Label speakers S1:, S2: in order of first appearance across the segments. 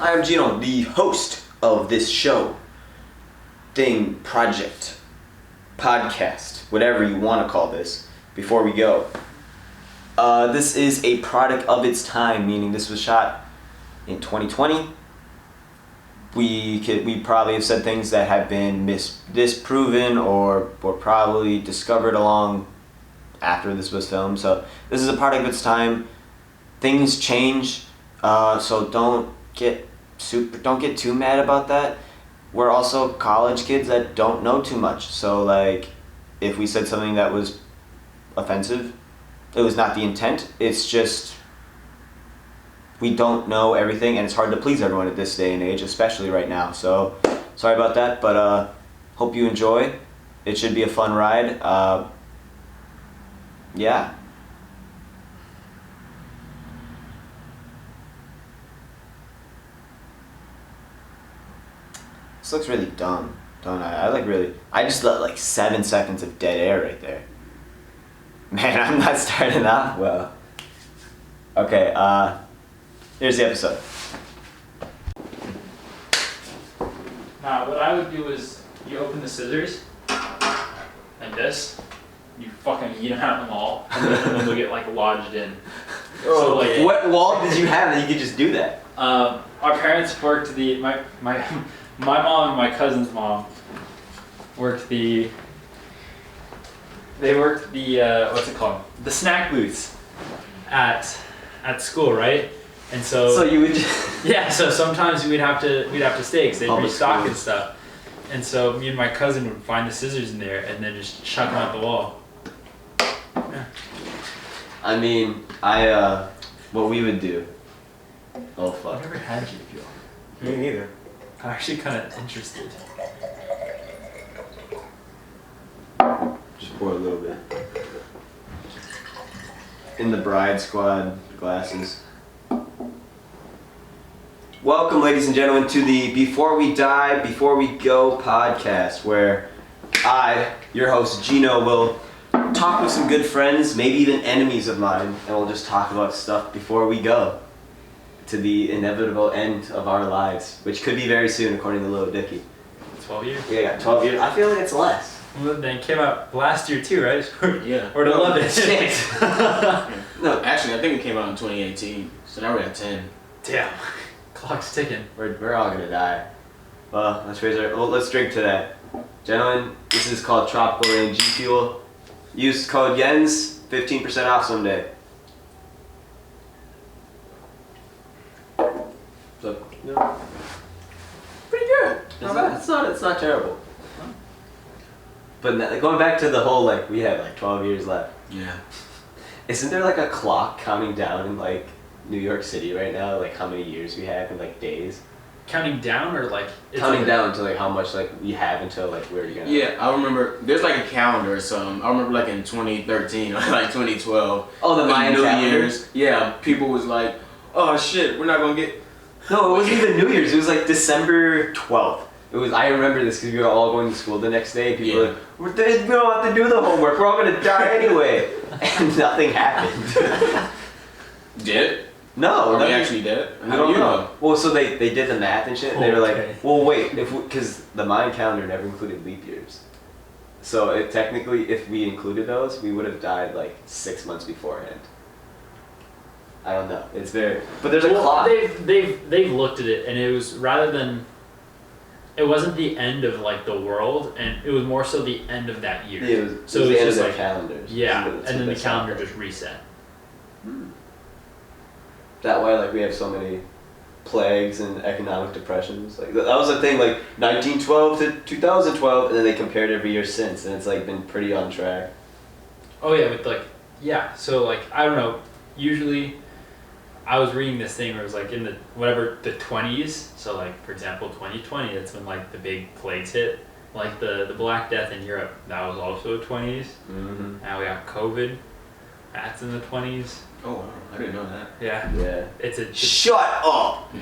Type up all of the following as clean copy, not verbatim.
S1: I am Jeno, the host of this show, thing, project, podcast, whatever you want to call this. Before we go, this is a product of its time, meaning this was shot in 2020. We probably have said things that have been disproven or probably discovered along after this was filmed. So this is a product of its time. Things change, so don't get too mad about that. We're also college kids that don't know too much. So like, if we said something that was offensive, it was not the intent. It's just we don't know everything, and it's hard to please everyone at this day and age, especially right now. So sorry about that, but hope you enjoy. It should be a fun ride. Yeah. This looks really dumb, don't I? I just let like 7 seconds of dead air right there. Man, I'm not starting off well. Okay, here's the episode.
S2: Now, what I would do is you open the scissors like this, you fucking eat them out in the mall, and then they'll get like lodged in.
S1: So like, what wall did you have that you could just do that?
S2: Our parents worked my mom and my cousin's mom worked they worked what's it called? The snack booths at school, right? And so
S1: you would just
S2: yeah, so sometimes we'd have to stay because they'd
S1: Public
S2: restock
S1: schools.
S2: and stuff. And so me and my cousin would find the scissors in there and then just chuck them out the wall. Yeah.
S1: I mean, what we would do. Oh fuck.
S2: I've never had G fuel.
S1: Me neither.
S2: I'm actually kind of interested.
S1: Just pour a little bit. In the bride squad glasses. Welcome, ladies and gentlemen, to the Before We Die, Before We Go podcast, where I, your host, Jeno, will talk with some good friends, maybe even enemies of mine, and we'll just talk about stuff before we go to the inevitable end of our lives, which could be very soon, according to Lil Dicky.
S2: 12 years?
S1: Yeah, 12 years. I feel like it's less.
S2: Well, then it came out last year too, right?
S3: Yeah.
S2: Or 11.
S3: No, actually, I think it came out in 2018. So now we're at 10.
S2: Damn. Clock's ticking.
S1: We're all gonna die. Well, let's drink to that. Gentlemen, this is called Tropical Rain G Fuel. Use code YENS, 15% off someday. So, yeah. Pretty good. Not bad. It's not terrible. But going back to the whole, like, we have like 12 years left.
S3: Yeah.
S1: Isn't there like a clock counting down in like New York City right now? Like how many years we have in like days?
S2: Counting down or like?
S1: Counting down to like how much like we have until like we're gonna.
S3: Yeah, I remember there's like a calendar or something. I remember like in 2013 or like 2012.
S1: Oh, the Mayan
S3: New
S1: calendar?
S3: Year's. Yeah, people was like, oh shit, we're not gonna get.
S1: No, it wasn't even New Year's. It was like December 12th. It was. I remember this because we were all going to school the next day. People were like, we don't have to do the homework. We're all gonna die anyway, and nothing happened.
S3: Did?
S1: No,
S3: we actually did.
S1: We don't know. Well, so they did the math and shit. And they were like, well, wait, because the Mayan calendar never included leap years. So technically, if we included those, we would have died like 6 months beforehand. I don't know. It's very, but there's a clock.
S2: They've looked at it, and it was it wasn't the end of like the world, and it was more so the end of that year.
S1: Yeah, it was the end of their calendars.
S2: Yeah, and then the calendar just reset.
S1: That way, like, we have so many plagues and economic depressions. Like, that was the thing, like, 1912 to 2012, and then they compared every year since, and it's, like, been pretty on track.
S2: Oh, yeah, with, like, yeah, so, like, I don't know, usually, I was reading this thing where it was, like, in the 20s, so, like, for example, 2020, that's when, like, the big plagues hit. Like, the Black Death in Europe, that was also 20s.
S1: Mm-hmm.
S2: Now we got COVID, that's in the 20s.
S3: Oh wow, I didn't know that.
S2: Yeah.
S1: Yeah.
S2: It's a
S1: Shut up!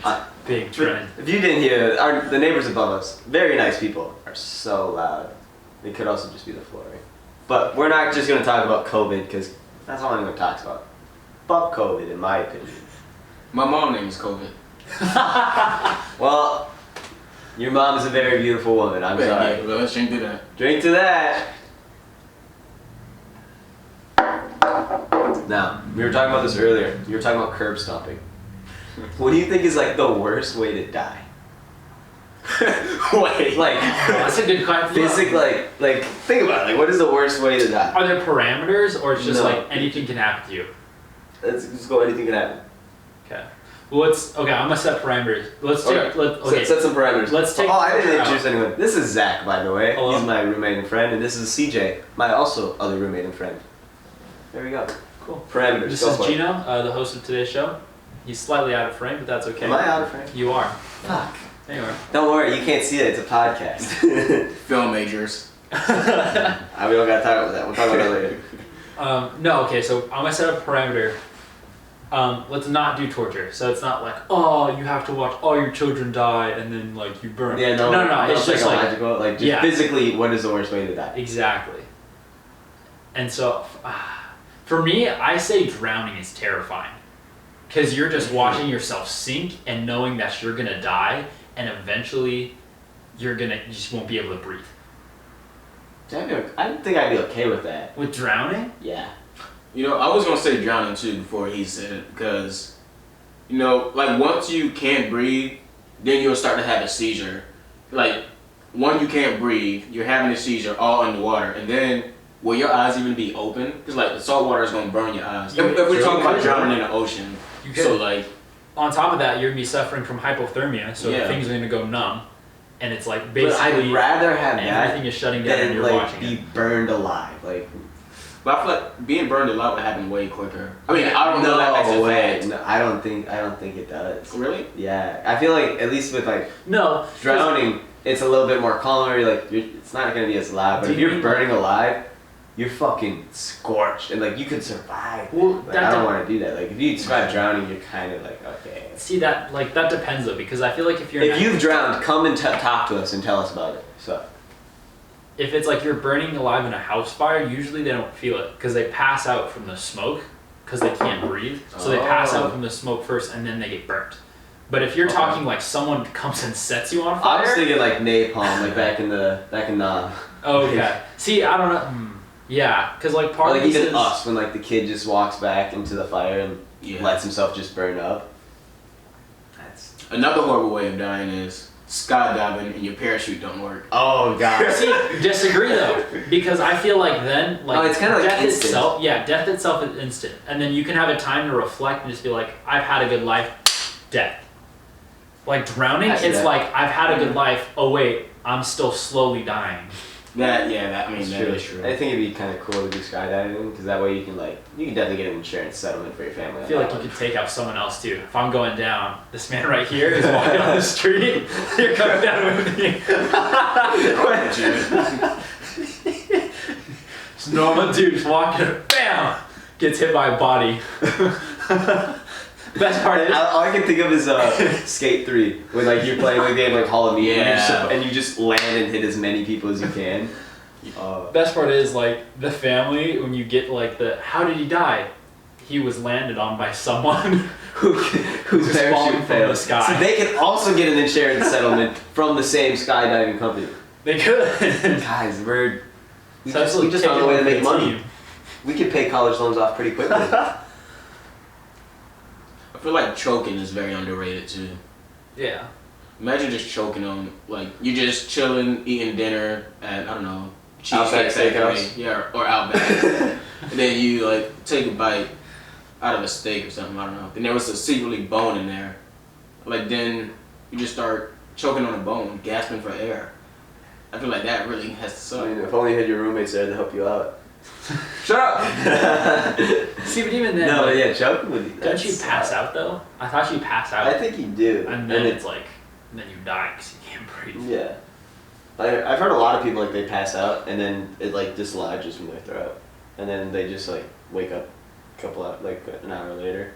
S2: big trend.
S1: If you didn't hear, the neighbors above us, very nice people, are so loud. They could also just be the flooring. But we're not just going to talk about COVID, because that's all anyone talks about. Fuck COVID, in my opinion.
S3: My mom name is COVID.
S1: Well, your mom is a very beautiful woman. I'm sorry.
S3: Yeah, well, let's drink to that.
S1: Drink to that. Now, we were talking about this earlier. You were talking about curb stomping. What do you think is like the worst way to die?
S3: Wait.
S1: Like,
S2: That's a good question.
S1: physically, like, think about it. Like, what is the worst way to die?
S2: Are there parameters, or it's just
S1: No.
S2: like anything can happen to you?
S1: Let's just go. Anything can happen.
S2: Okay. Well, I'm gonna set parameters. Let's take.
S1: Okay. Set some parameters.
S2: Let's take.
S1: Oh, I didn't
S2: torture
S1: introduce
S2: out.
S1: anyone. This is Zach, by the way.
S2: Hello.
S1: He's my roommate and friend, and this is CJ, my also other roommate and friend. There we go.
S2: Cool.
S1: Parameters.
S2: This
S1: go
S2: is
S1: for it.
S2: Jeno, the host of today's show. He's slightly out of frame, but that's okay.
S1: Am I out of frame?
S2: You are.
S1: Fuck.
S2: There you are.
S1: Don't worry, you can't see it. It's a podcast.
S3: Film majors.
S1: We don't gotta talk about that. We'll talk about that later.
S2: No, okay, so I'm gonna set up a parameter. Let's not do torture. So it's not like, oh, you have to watch all your children die and then like you burn.
S1: Yeah, no.
S2: No. It's just like
S1: psychological. Like, just
S2: yeah.
S1: physically, what is the worst way to die?
S2: exactly. And so, for me, I say drowning is terrifying, because you're just watching yourself sink and knowing that you're gonna die, and eventually, you just won't be able to breathe.
S1: I think I'd be okay with that.
S2: With drowning,
S1: Yeah.
S3: You know, I was gonna say drowning too before he said it, because, you know, like once you can't breathe, then you'll start to have a seizure. Like, when you can't breathe, you're having a seizure all underwater, and then will your eyes even be open? Because like the salt water is gonna burn your eyes. If we're talking about drowning in the ocean,
S2: you could.
S3: so like,
S2: On top of that, you're gonna be suffering from hypothermia, so
S3: Yeah.
S2: things are gonna go numb, and it's like
S1: But I'd
S2: basically
S1: rather have
S2: everything
S1: that
S2: is shutting down and
S1: than
S2: you're
S1: like
S2: watching
S1: be
S2: it.
S1: burned alive. Like,
S3: but I feel like being burned alive would happen way quicker. I mean, I don't know that
S1: no
S3: as a
S1: way.
S3: fact.
S1: No, I don't think it does.
S3: Really?
S1: Yeah, I feel like at least with like
S2: No,
S1: drowning, it's a little bit more calmer. Like, it's not gonna be as loud. But
S2: Do
S1: if
S2: you
S1: you're
S2: mean-
S1: burning alive, you're fucking scorched, and like you could survive.
S2: Well,
S1: Like,
S2: that
S1: I don't
S2: de-
S1: want to do that. Like, if you survive drowning, you're kind of like, okay.
S2: See that depends though, because I feel like if you're
S1: If you've drowned, come and talk to us and tell us about it. So.
S2: if it's like you're burning alive in a house fire, usually they don't feel it because they pass out from the smoke because they can't breathe. So they pass
S1: Oh.
S2: out from the smoke first and then they get burnt. But if you're
S1: Okay.
S2: talking like someone comes and sets you on
S1: I
S2: fire,
S1: was thinking like napalm, like back in Nam.
S2: okay. See, I don't know. Yeah, because like part
S1: Or like
S2: of this
S1: even
S2: is
S1: us when like the kid just walks back into the fire and
S3: Yeah.
S1: lets himself just burn up. That's
S3: Another horrible way of dying is skydiving and your parachute don't work.
S1: oh god.
S2: See, disagree though, because I feel like then, like
S1: Oh, it's kinda like
S2: death
S1: instant.
S2: itself. Yeah, death itself is instant, and then you can have a time to reflect and just be like, I've had a good life, death. Like drowning,
S1: I see
S2: it's
S1: that.
S2: like I've had a good life. Oh wait, I'm still slowly dying.
S3: That is true.
S1: I think it'd be kind of cool to do skydiving because that way you can definitely get an insurance settlement for your family.
S2: I feel like you could take out someone else too. If I'm going down, this man right here is walking on the street. You're coming down with me. It's normal dude just walking, bam, gets hit by a body. Best part is,
S1: All I can think of is Skate 3 when like you're playing the game like Hollow Me
S3: Yeah.
S1: and you just land and hit as many people as you can.
S2: best part is like the family when you get like how did he die? He was landed on by someone
S1: whose
S2: Just falling
S1: parachute
S2: from the
S1: failed.
S2: sky.
S1: So they can also get an insurance settlement from the same skydiving company.
S2: They could.
S1: Guys, we
S2: So
S1: just found a
S2: taking
S1: way to
S2: one
S1: make
S2: for the
S1: money.
S2: team.
S1: We could pay college loans off pretty quickly.
S3: I feel like choking is very underrated too.
S2: Yeah.
S3: Imagine just choking on, like, you're just chilling, eating dinner at, I don't know,
S1: Outback
S3: Cheesecake Factory.
S1: Steakhouse.
S3: Yeah, or Outback. And then you, like, take a bite out of a steak or something, I don't know. Then there was a secretly bone in there. Like, then you just start choking on a bone, gasping for air. I feel like that really has to suck.
S1: I mean, if only you had your roommates there to help you out. Shut up!
S2: See, but even then,
S1: No,
S2: like,
S1: yeah, choking would be.
S2: don't you pass out though? I thought you pass out.
S1: I think you do.
S2: and then it's like, then you die because you can't breathe.
S1: Yeah. I've heard a lot of people like they pass out and then it like dislodges from their throat, and then they just like wake up an hour later.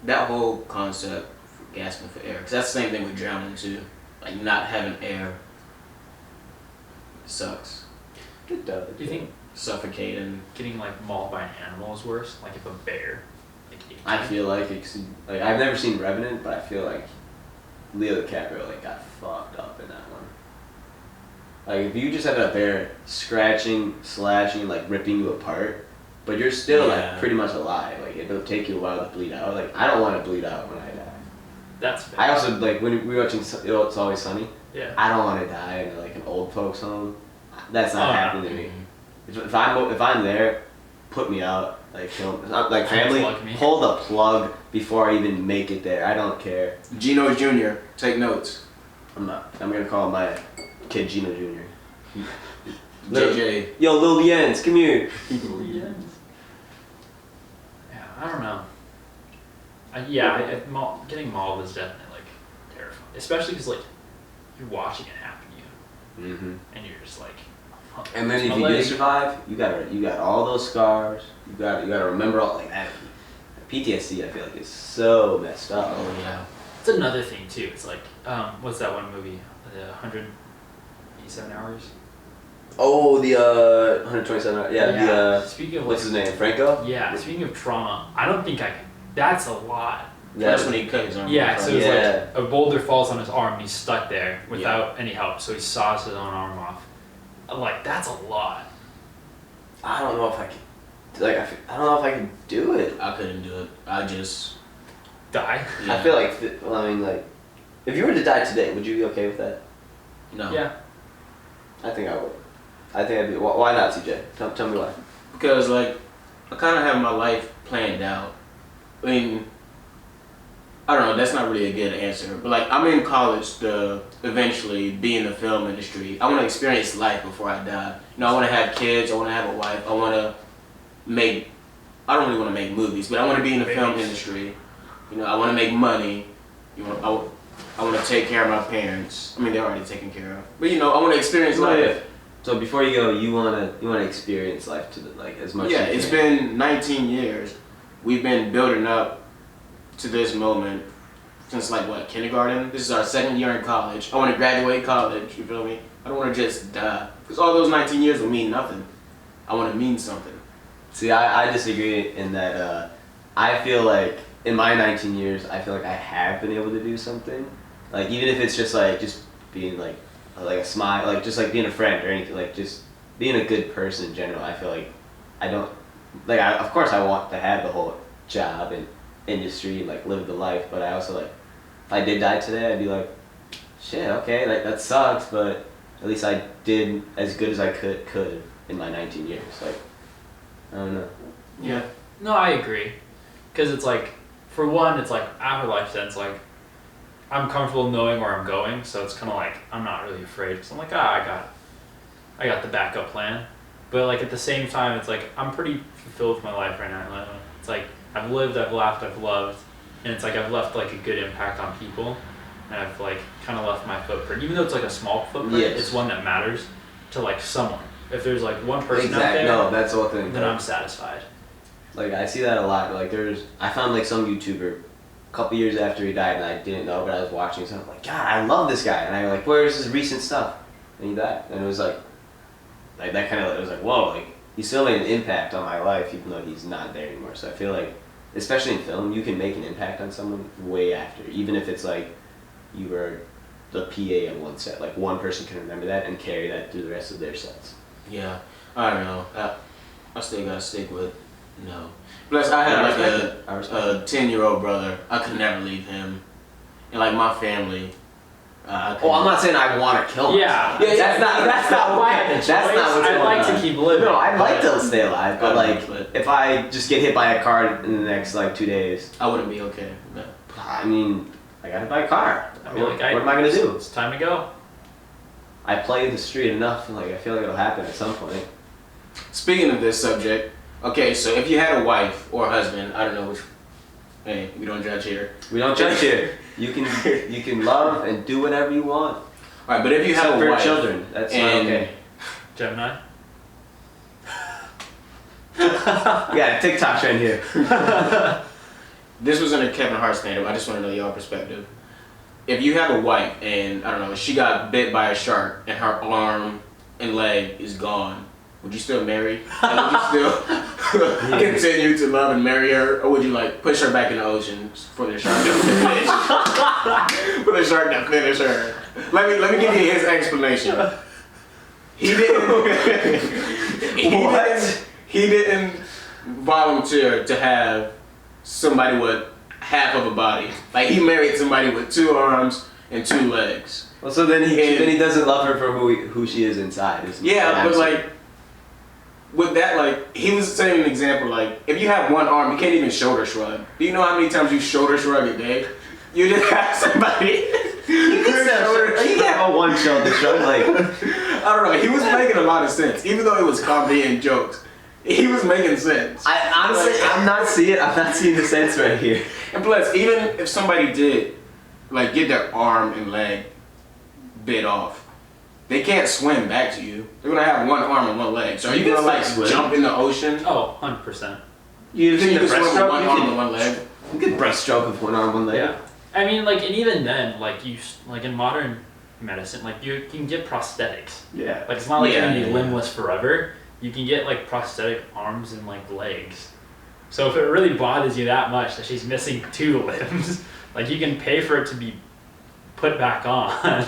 S3: That whole concept for gasping for air, because that's the same thing with drowning too. Like, not having air sucks.
S1: It does.
S2: Do you think
S3: Suffocating.
S2: getting like mauled by an animal is worse? Like if a bear Like 18.
S1: I feel like I've never seen Revenant, but I feel like Leo DiCaprio got fucked up in that one. Like if you just have up there scratching, slashing, like ripping you apart, but you're still like pretty much alive. Like it'll take you a while to bleed out. Like I don't want to bleed out when I die.
S2: That's fair.
S1: I also like when we were watching It's Always Sunny.
S2: Yeah.
S1: I don't want to die in like an old folks home. That's not happening to me.
S3: Mm-hmm.
S1: If I'm there, put me out. Like like family, pull the plug before I even make it there. I don't care.
S3: Jeno Jr. Take notes.
S1: I'm not. I'm gonna call my kid Jeno Jr.
S3: JJ.
S1: Yo, Lil Jens, come here.
S2: Yeah, I don't know. Getting mauled is definitely like terrifying, especially because like you're watching it happen to you, and you're just like. Oh,
S1: and then if you do survive, you got all those scars. You got to remember all like that. PTSD, I feel like is so messed up.
S2: Oh yeah. It's another thing too. It's like what's that one movie? The 187 Hours.
S1: Oh, the 127. Yeah.
S2: Speaking of
S1: what's his name? Franco.
S2: Yeah. Speaking of trauma, I don't think I can. That's a lot.
S3: That's when he cut his arm.
S2: Yeah. So it's like a boulder falls on his arm and he's stuck there without any help. So he saws his own arm off. I'm like, that's a lot.
S1: I don't know if I could. Like I don't know if I could do it.
S3: I couldn't do it. I just
S2: die.
S3: Yeah.
S1: I feel like I mean like, if you were to die today, would you be okay with that?
S3: No.
S2: Yeah.
S1: I think I would. I think I'd be. Why not, CJ? Tell me why.
S3: Because like, I kind of have my life planned out. I mean, I don't know. That's not really a good answer. But like, I'm in college to eventually be in the film industry. I want to experience life before I die. You know, I want to have kids. I want to have a wife. I want to make. I don't really want to make movies, but I want to be in the film industry. You know, I want to make money. You know, I want to take care of my parents. I mean, they're already taken care of. But you know, I want to experience life.
S1: So before you go, you wanna experience life to as much.
S3: Yeah,
S1: as you
S3: it's
S1: can.
S3: been 19 years. We've been building up to this moment since like what, kindergarten? This is our second year in college. I want to graduate college. You feel me? I don't want to just die because all those 19 years will mean nothing. I want to mean something.
S1: See, I disagree in that. I feel like in my 19 years, I feel like I have been able to do something. Like even if it's just being like a smile, like just like being a friend or anything, like just being a good person in general. I feel like I don't like. Of course, I want to have the whole job and industry and like live the life, but I also like if I did die today, I'd be like, shit, okay, like that sucks, but at least I did as good as I could in my 19 years. Like I don't know.
S2: Yeah. No, I agree, because it's like for one, it's like after life sense, like. I'm comfortable knowing where I'm going, so it's kind of like I'm not really afraid. Cause I'm like, I got the backup plan. But like at the same time, it's like I'm pretty fulfilled with my life right now. It's like I've lived, I've laughed, I've loved, and it's like I've left like a good impact on people, and I've like kind of left my footprint. Even though it's like a small footprint, it's one that matters to like someone. If there's like one person out there,
S1: no, that's the whole thing.
S2: Then I'm satisfied.
S1: Like I see that a lot. Like I found like some YouTuber. Couple years after he died, and I didn't know, but I was watching, so I'm like, God, I love this guy, and I was like, where's his recent stuff? And he died, and it was like that kind of, it was like, whoa, like he still made an impact on my life, even though he's not there anymore. So I feel like, especially in film, you can make an impact on someone way after, even if it's like you were the PA on one set. Like one person can remember that and carry that through the rest of their sets.
S3: Yeah, I don't know. I still gotta stick with no. Plus, I had like a 10-year-old brother. I could never leave him, and like my family.
S1: I'm not saying I want to kill him.
S2: Yeah,
S1: that's not why. That's not what's
S2: I'd
S1: going
S2: like
S1: on.
S2: to keep living.
S1: No, I'd like to stay alive, but like if I just get hit by a car in the next like 2 days,
S3: I wouldn't be okay. No.
S1: I mean, I gotta buy a car.
S2: I mean,
S1: what am I gonna do?
S2: It's time to go.
S1: I play the street enough, and like I feel like it'll happen at some point.
S3: Speaking of this subject, okay, so if you had a wife or a husband, I don't know which. Hey, we don't judge here.
S1: We don't judge here. You can love and do whatever you want.
S3: All right, but if you have a wife,
S1: children, that's not okay.
S2: Gemini.
S1: Yeah, TikTok trend here.
S3: This was in a Kevin Hart stand-up. I just want to know y'all perspective. If you have a wife and I don't know, she got bit by a shark and her arm and leg is gone, would you still marry? And would you still? continue to love and marry her, or would you like push her back in the ocean for the shark to finish? For the shark to finish her. Let me give you his explanation. He didn't. He didn't volunteer to have somebody with half of a body. Like he married somebody with 2 arms and 2 legs.
S1: Well, so then he doesn't love her for who she is inside.
S3: Yeah, but like with that, like he was saying an example. Like if you have 1 arm, you can't even shoulder shrug. Do you know how many times you shoulder shrug a day? You just have somebody.
S1: You can have a 1 shoulder shrug. Like
S3: I don't know. He was making a lot of sense, even though it was comedy and jokes. He was making sense.
S1: I honestly, I'm not seeing the sense right here.
S3: And plus, even if somebody did, like, get their arm and leg bit off, they can't swim back to you. They're gonna have 1 arm and 1 leg. So are you gonna like jump in the ocean?
S2: Oh, 100%.
S3: You think you can swim with 1 arm and 1 leg?
S1: You can breaststroke with 1 arm, 1 leg.
S2: Yeah. I mean, like, and even then, like in modern medicine, like you can get prosthetics.
S1: Yeah.
S2: Like it's not like you're gonna be limbless forever. You can get like prosthetic arms and like legs. So if it really bothers you that much that she's missing 2 limbs, like you can pay for it to be put back on.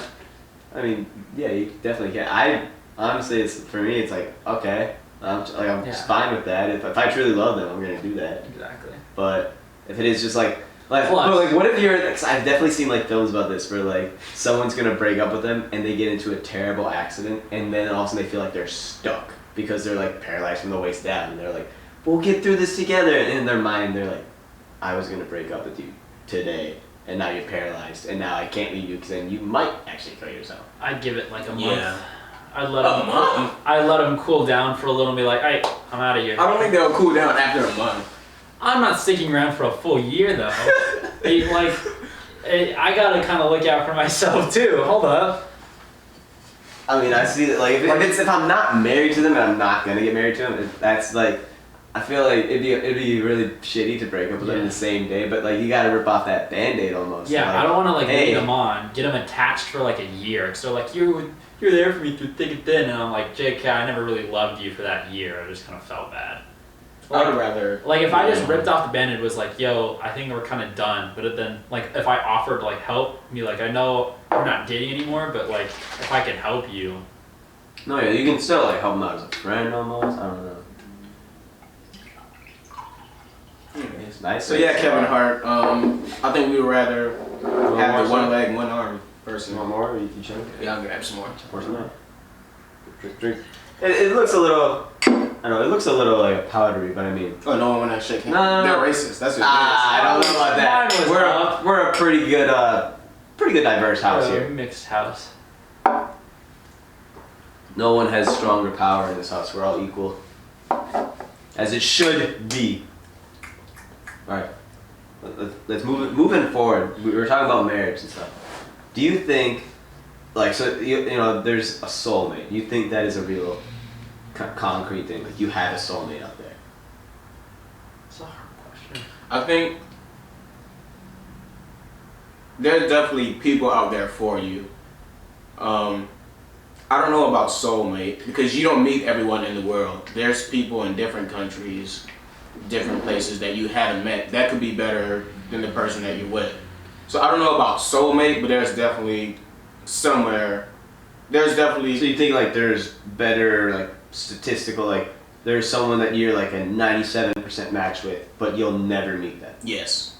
S1: I mean, yeah, you definitely can. I honestly, for me, it's like okay, I'm just fine with that. If I truly love them, I'm gonna do that.
S2: Exactly.
S1: But if it is just like what if you're? Cause I've definitely seen like films about this where like someone's gonna break up with them and they get into a terrible accident and then all of a sudden they feel like they're stuck because they're like paralyzed from the waist down and they're like, we'll get through this together. And in their mind they're like, I was gonna break up with you today and now you're paralyzed and now I can't leave you because then you might actually kill yourself.
S2: I'd give it like a month.
S3: Yeah.
S2: I'd let them cool down for a little and be like, hey, I'm out of here.
S3: I don't think they'll cool down after a month.
S2: I'm not sticking around for a full year though. I gotta kind of look out for myself too. Hold up.
S1: I mean, I see that like if I'm not married to them and I'm not gonna get married to them, that's like I feel like it'd be really shitty to break up with them the same day. But like you gotta rip off that Band-Aid almost.
S2: Yeah,
S1: like,
S2: I don't want to like lead them on, get them attached for like a year. So like you're there for me through thick and thin, and I'm like, JK, I never really loved you for that year. I just kind of felt bad.
S3: Like, I'd rather
S2: like if I just ripped off the Band-Aid, was like, yo, I think we're kind of done. But then like if I offered like help, be like, I know we're not dating anymore, but like if I can help you.
S1: No, yeah, you can still like help them out as a friend almost. I don't know. It's nice.
S3: So yeah, Kevin Hart. I think we would rather have the 1 leg, 1 arm person.
S1: One more? You can check.
S3: Yeah, I'll grab some more.
S1: Pour some out. Drink. It looks a little. I don't know. It looks a little like powdery, but I mean.
S3: Oh, no one wanna shake hands.
S1: No.
S3: They're racist. That's what.
S1: I don't know about that. We're a pretty good diverse house here.
S2: Mixed house.
S1: No one has stronger power in this house. We're all equal, as it should be. All right. Let's moving forward. We were talking about marriage and stuff. Do you think, like, so you know, there's a soulmate? Do you think that is a real concrete thing? Like, you had a soulmate out there?
S2: It's a hard question.
S3: I think there's definitely people out there for you. I don't know about soulmate because you don't meet everyone in the world. There's people in different countries, different places that you haven't met. That could be better than the person that you're with. So I don't know about soulmate, but there's definitely somewhere. There's definitely.
S1: So you think like there's better like statistical like there's someone that you're like a 97% match with, but you'll never meet them.
S3: Yes.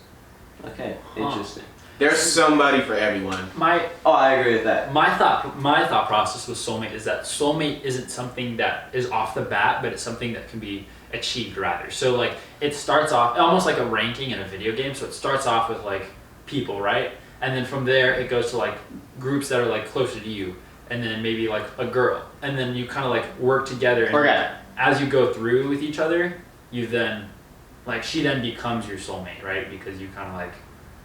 S1: Okay, interesting.
S3: There's somebody for everyone.
S1: I agree with that.
S2: My thought process with soulmate is that soulmate isn't something that is off the bat, but it's something that can be achieved rather. So like it starts off almost like a ranking in a video game. So it starts off with like people, right? And then from there it goes to like groups that are like closer to you, and then maybe like a girl, and then you kind of like work together. And as you go through with each other, you then like she then becomes your soulmate, right? Because you kind of like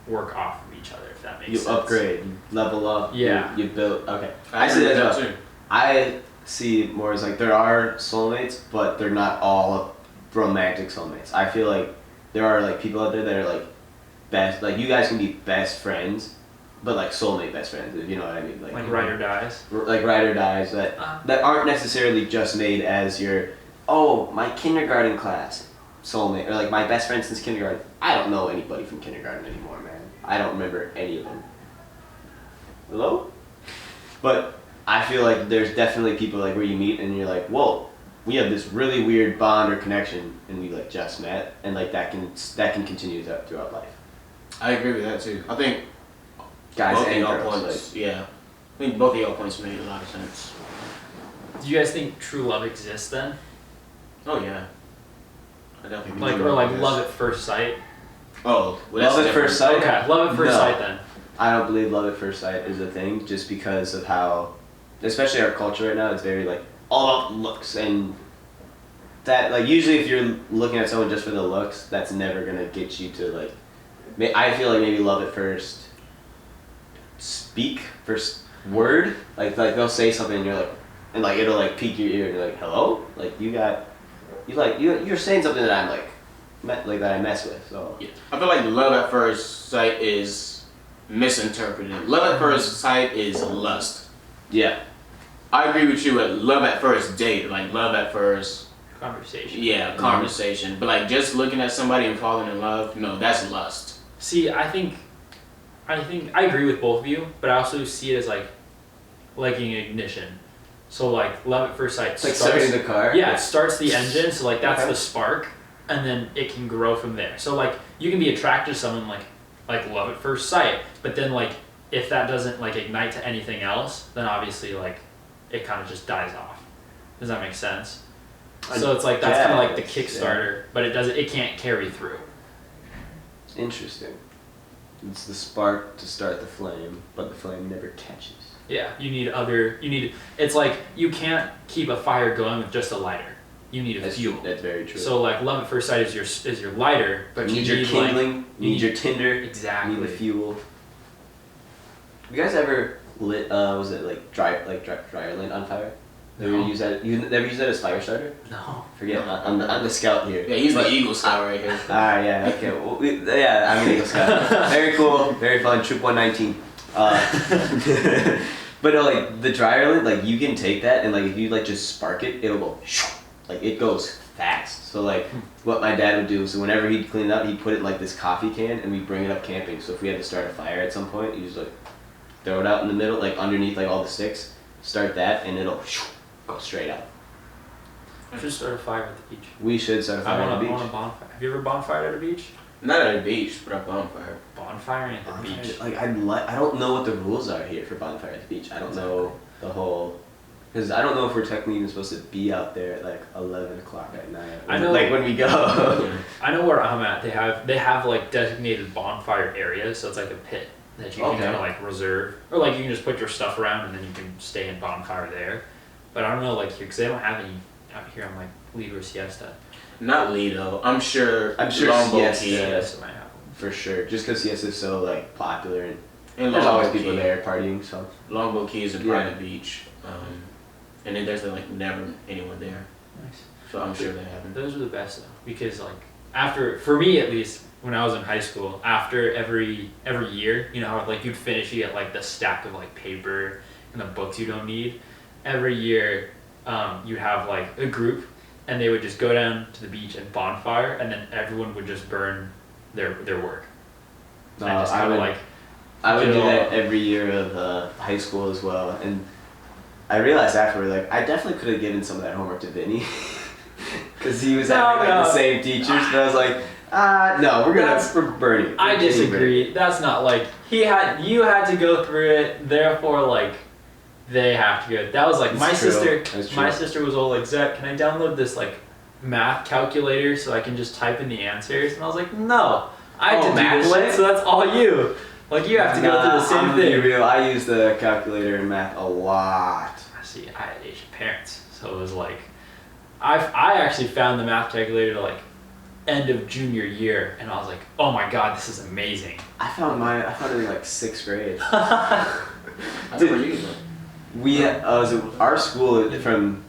S2: work off of each other, if that makes sense.
S1: You upgrade, you level up.
S2: Yeah.
S1: You build. Okay.
S3: I see that too.
S1: I see it more as like there are soulmates, but they're not all romantic soulmates. I feel like there are like people out there that are like best. Like you guys can be best friends, but like soulmate best friends. If you know what I mean.
S2: Like ride or dies.
S1: Like ride or dies that aren't necessarily just made as your oh, my kindergarten class soulmate, or like my best friend since kindergarten. I don't know anybody from kindergarten anymore, man. I don't remember any of them. Hello? But I feel like there's definitely people like where you meet and you're like, whoa, we have this really weird bond or connection, and we like just met, and like that can continue throughout life.
S3: I agree with that too. I think
S1: Guys
S3: both of
S1: and
S3: y'all
S1: girls,
S3: points, yeah. I think both of y'all points made a lot of sense.
S2: Do you guys think true love exists then?
S3: Oh yeah. I definitely
S2: Like, or like love at first sight?
S3: Oh, well, that's
S1: love at first sight.
S2: Okay, love at first
S1: No.
S2: sight then.
S1: I don't believe love at first sight is a thing, just because of how, especially our culture right now, it's very like all about looks, and that like usually if you're looking at someone just for the looks, that's never gonna get you to like. I feel like maybe love at first first word, like they'll say something and you're like, and like it'll like pique your ear and you're like, hello, like you're saying something that I'm like that I mess with, so.
S3: Yeah. I feel like love at first sight is misinterpreted. Love at first sight is lust.
S1: Yeah.
S3: I agree with you at love at first date, like love at first
S2: Conversation.
S3: conversation. But like just looking at somebody and falling in love, no, that's lust.
S2: See, I think I agree with both of you, but I also see it as like liking ignition. So like love at first sight
S1: It's like starting the car.
S2: Yeah, it starts the engine, so like that's
S1: Okay.
S2: the spark, and then it can grow from there. So like you can be attracted to someone like love at first sight, but then like if that doesn't like ignite to anything else, then obviously like it kind of just dies off. Does that make sense? So it's like that's kind of like the Kickstarter, but it can't carry through.
S1: Interesting. It's the spark to start the flame, but the flame never catches.
S2: Yeah, it's like you can't keep a fire going with just a lighter. You need a fuel.
S1: That's very true.
S2: So like love at first sight is your lighter, but
S1: you need your
S2: like,
S1: kindling, you need your tinder,
S2: exactly.
S1: you need the fuel. You guys ever lit was it like dryer lint on fire? Ever
S2: No.
S1: use that? You never use that as fire starter?
S2: No.
S1: Forget I'm the scout here.
S3: Yeah, he's the Eagle Scout right here.
S1: Yeah, okay. Well, yeah, I'm an Eagle Scout. Very cool, very fun. Troop 119. But no, like the dryer lint, like you can take that and like if you like just spark it, it'll go like it goes fast. So like what my dad would do, so whenever he'd clean it up, he'd put it in like this coffee can and we'd bring it up camping. So if we had to start a fire at some point, you just like throw it out in the middle, like underneath like all the sticks, start that, and it'll go straight out.
S2: I should start a fire at the beach.
S1: We should start a fire
S2: I
S1: on the beach.
S2: want a bonfire. Have you ever bonfired at a beach?
S3: Not at a beach, but a bonfire.
S2: Bonfiring at the beach.
S1: Like I don't know what the rules are here for bonfire at the beach. I don't know the whole, because I don't know if we're technically even supposed to be out there at like 11 o'clock at night.
S2: I know,
S1: like when we go.
S2: I know where I'm at. They have like designated bonfire areas, so it's like a pit that you can
S1: Okay.
S2: kind of like reserve, or like you can just put your stuff around and then you can stay in bonfire there. But I don't know like here because they don't have any out here on like Lido or Siesta.
S3: Not Lido. I'm sure
S1: Longboat
S3: Siesta.
S1: Key.
S2: Siesta might have them.
S1: For sure, just because Siesta is so like popular and
S3: And
S1: there's always
S3: Longboat
S1: people
S3: Key.
S1: there partying. So
S3: Longboat Key is a
S1: Yeah.
S3: private beach, and then there's like never anyone there.
S2: Nice.
S3: So I'm sure they haven't.
S2: Those are the best though, because like after, for me at least, when I was in high school, after every year, you know how like you'd finish, you get like the stack of like paper and the books you don't need. Every year, you'd have like a group, and they would just go down to the beach and bonfire, and then everyone would just burn their work. And just
S1: I
S2: kind of
S1: would,
S2: like
S1: I would do
S2: feel-
S1: that every year of high school as well, and I realized afterward, like I definitely could have given some of that homework to Vinny, because he was having like the same teachers, but I was like, no, we're burning.
S2: I
S1: We're getting
S2: disagree. That's not like you had to go through it. Therefore, like they have to go. That was like
S1: That's true. That's
S2: My
S1: true.
S2: sister was all like, Zach, can I download this like math calculator so I can just type in the answers? And I was like, no, I
S1: Oh,
S2: did math
S1: Mac
S2: shit, so that's all you. Like you have to go through the same
S1: I'm gonna be
S2: thing.
S1: real. I use the calculator in math a lot.
S2: See, I had Asian parents, so it was like, I actually found the math calculator like end of junior year, and I was like, oh my god, this is amazing.
S1: I found it in like 6th grade.
S3: I never used them.
S1: Our school from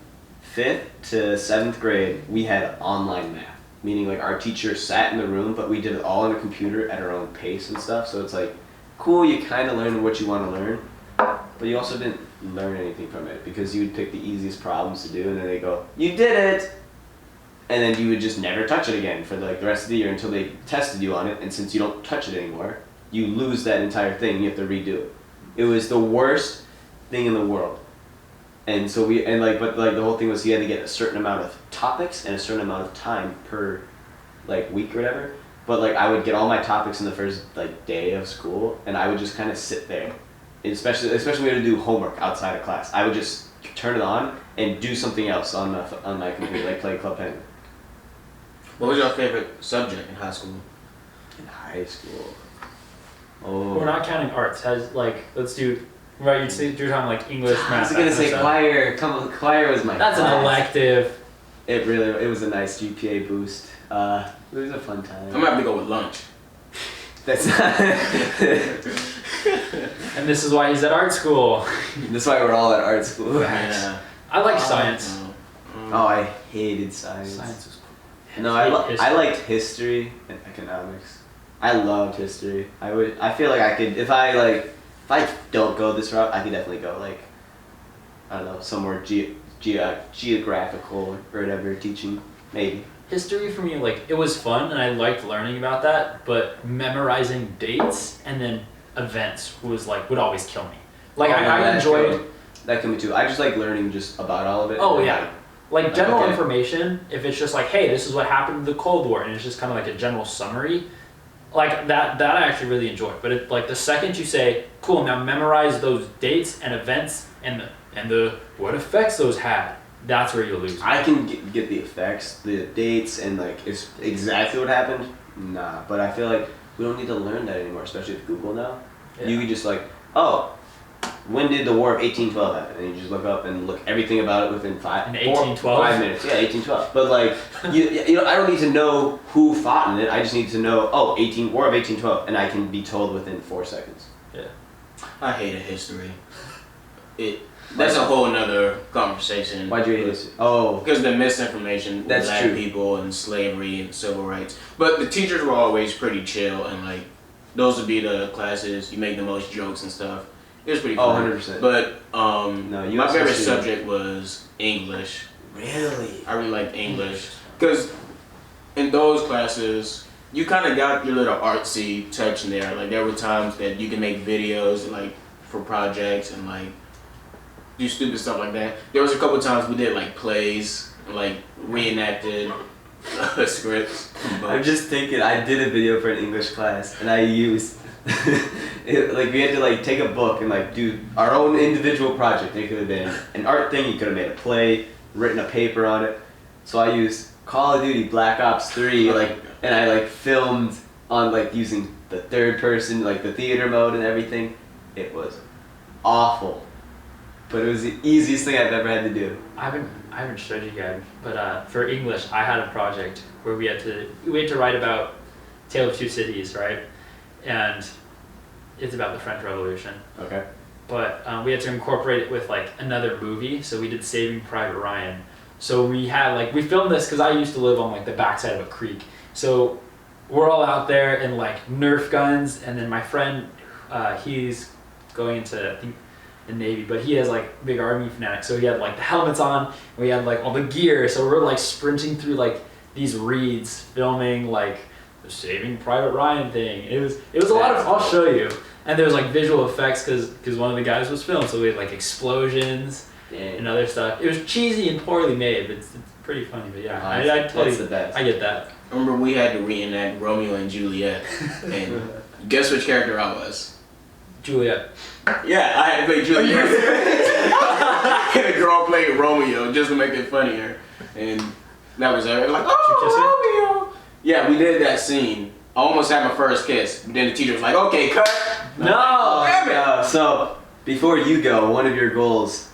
S1: 5th to 7th grade, we had online math. Meaning like our teacher sat in the room, but we did it all on a computer at our own pace and stuff. So it's like, cool, you kind of learn what you want to learn, but you also didn't learn anything from it because you would pick the easiest problems to do and then they go, you did it! and then you would just never touch it again for like the rest of the year until they tested you on it. And since you don't touch it anymore, you lose that entire thing. You have to redo it. It was the worst thing in the world. And so but the whole thing was you had to get a certain amount of topics and a certain amount of time per like week or whatever. But like I would get all my topics in the first like day of school, and I would just kind of sit there, especially when we had to do homework outside of class. I would just turn it on and do something else on my computer, like play Club Penguin.
S3: What was your favorite subject in high school?
S1: In high school,
S2: We're not counting arts. Let's do. Right, you're talking like English, math.
S1: I was gonna say choir. Choir was my.
S2: That's
S1: class.
S2: an elective.
S1: It was a nice GPA boost. It was a fun time.
S3: I'm gonna have to go with lunch.
S1: That's not.
S2: And this is why he's at art school.
S1: That's why we're all at art school.
S3: Yeah.
S2: I like science.
S1: Oh, I hated science.
S2: Science was cool.
S1: No, I liked history and economics. I loved history. I feel like I could if I don't go this route, I could definitely go like I don't know, somewhere geographical or whatever teaching maybe.
S2: History for me, like, it was fun and I liked learning about that, but memorizing dates and then events would always kill me. Like, I enjoyed...
S1: That can be too. I just like learning just about all of it.
S2: Oh, yeah. Like, general information, if it's just like, hey, this is what happened in the Cold War, and it's just kind of like a general summary, like, that I actually really enjoy. But, like, the second you say, cool, now memorize those dates and events and the what effects those had, that's where you'll lose.
S1: I can get the effects, the dates, and like it's exactly what happened. Nah, but I feel like we don't need to learn that anymore, especially with Google now. Yeah. You can just like, oh, when did the War of 1812 happen? And you just look up and look everything about it within 5 minutes. Yeah, 1812. But like, you know, I don't need to know who fought in it. I just need to know, War of 1812, and I can be told within 4 seconds.
S2: Yeah.
S3: I hated history. That's a whole nother conversation.
S1: Why'd you hate history? Oh.
S3: Because the misinformation with black people and slavery and civil rights. But the teachers were always pretty chill, and like, those would be the classes, you make the most jokes and stuff. It was pretty fun.
S1: 100%.
S3: But my favorite subject was English.
S1: Really?
S3: I really liked English. Because in those classes, you kind of got your little artsy touch in there. Like, there were times that you can make videos, like, for projects and, like, do stupid stuff like that. There was a couple times we did like plays, like reenacted scripts.
S1: I'm just thinking, I did a video for an English class, and I used like we had to like take a book and like do our own individual project. It could have been an art thing. You could have made a play, written a paper on it. So I used Call of Duty Black Ops 3, and I like filmed on like using the third person, like the theater mode and everything. It was awful. But it was the easiest thing I've ever had to do.
S2: I haven't showed you guys, but for English, I had a project where we had to write about Tale of Two Cities, right? And it's about the French Revolution.
S1: Okay.
S2: But we had to incorporate it with like another movie, so we did Saving Private Ryan. So we filmed this because I used to live on like the backside of a creek. So we're all out there in like Nerf guns, and then my friend, he's going into, I think, the Navy, but he has like big army fanatic, so he had like the helmets on, and we had like all the gear, so we're like sprinting through like these reeds, filming like the Saving Private Ryan thing. It was a lot of, I'll show you, and there was like visual effects because one of the guys was filmed, so we had like explosions and other stuff. It was cheesy and poorly made, but it's pretty funny. But yeah, I totally,
S1: the best.
S2: I get that.
S3: I remember we had to reenact Romeo and Juliet, and guess which character I was?
S2: Juliet.
S3: Yeah, I had to play Juliet. And the girl played Romeo just to make it funnier, and that was her. Like, oh, Romeo. Yeah, we did that scene. I almost had my first kiss, but then the teacher was like, "Okay, cut."
S1: No, damn it. So before you go, one of your goals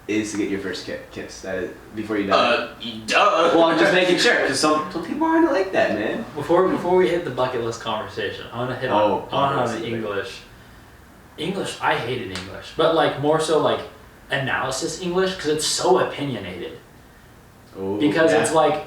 S1: is to get your first kiss. That is before you die.
S3: Duh.
S1: Well, I'm just making sure because some people aren't like that, man.
S2: Before we hit the bucket list conversation, I want to hit on the English. English, I hated English, but like more so like analysis English because it's so opinionated.
S1: Ooh,
S2: because it's like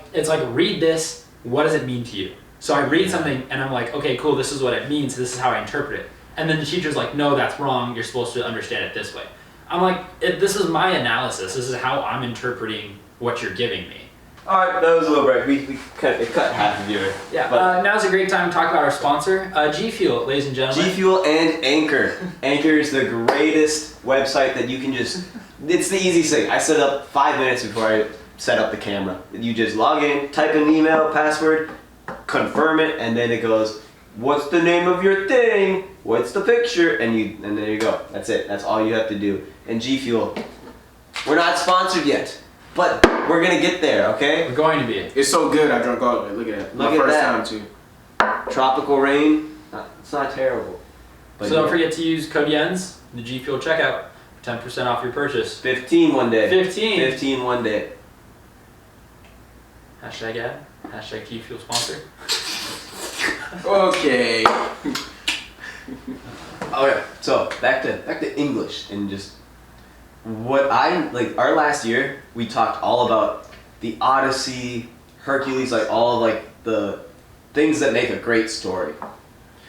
S2: read this, what does it mean to you? So I read something and I'm like, okay, cool, this is what it means, this is how I interpret it. And then the teacher's like, no, that's wrong, you're supposed to understand it this way. I'm like, this is my analysis, this is how I'm interpreting what you're giving me.
S1: All right, that was a little break. We cut half of your.
S2: Yeah.
S1: But
S2: Now's a great time to talk about our sponsor, G Fuel, ladies and gentlemen.
S1: G Fuel and Anchor. Anchor is the greatest website that you can just. It's the easiest thing. I set up 5 minutes before I set up the camera. You just log in, type in an email, password, confirm it, and then it goes, what's the name of your thing? What's the picture? And there you go. That's it. That's all you have to do. And G Fuel, we're not sponsored yet, but we're gonna get there, okay?
S2: We're going to be.
S3: It's so good. I drank all of it. Look at that.
S1: Look
S3: My
S1: at
S3: first
S1: that.
S3: time too.
S1: Tropical rain. It's not terrible. But
S2: So don't forget to use code YENS, the G Fuel checkout, for 10% off your purchase.
S1: 15 one day.
S2: 15.
S1: 15 one day.
S2: Hashtag ad. Hashtag G Fuel sponsor.
S3: Okay.
S1: Okay, so back to English and just what I like. Our last year, we talked all about the Odyssey, Hercules, like all like the things that make a great story.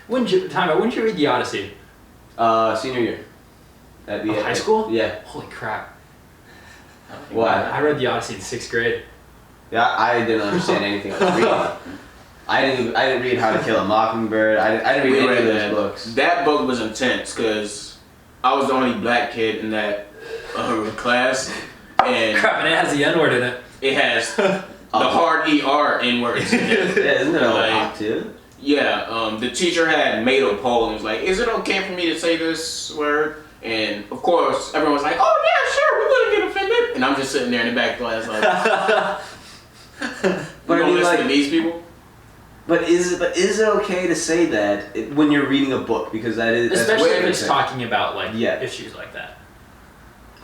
S2: Wouldn't you read the Odyssey?
S1: Senior year. That'd be
S2: Of
S1: it.
S2: high school?
S1: Yeah.
S2: Holy crap.
S1: Why?
S2: I read the Odyssey in 6th grade.
S1: Yeah, I didn't understand anything I was reading. I didn't read How to Kill a Mockingbird. I didn't read any of those books.
S3: That book was intense because I was the only black kid in that class, and
S2: Crap, and it has the N-word in it.
S3: it has the hard ER in words.
S1: Yeah, isn't it a
S3: Like,
S1: lot too?
S3: Yeah, the teacher had made a poll and was like, "Is it okay for me to say this word?" And of course, everyone was like, "Oh yeah, sure, we wouldn't get offended." And I'm just sitting there in the back class like,
S1: But
S3: "You
S1: I
S3: gonna
S1: mean,
S3: listen
S1: like,
S3: to these people?"
S1: But is it okay to say that when you're reading a book, because that's
S2: Especially
S1: what
S2: if it's
S1: saying.
S2: talking about like
S1: Yeah.
S2: issues like that.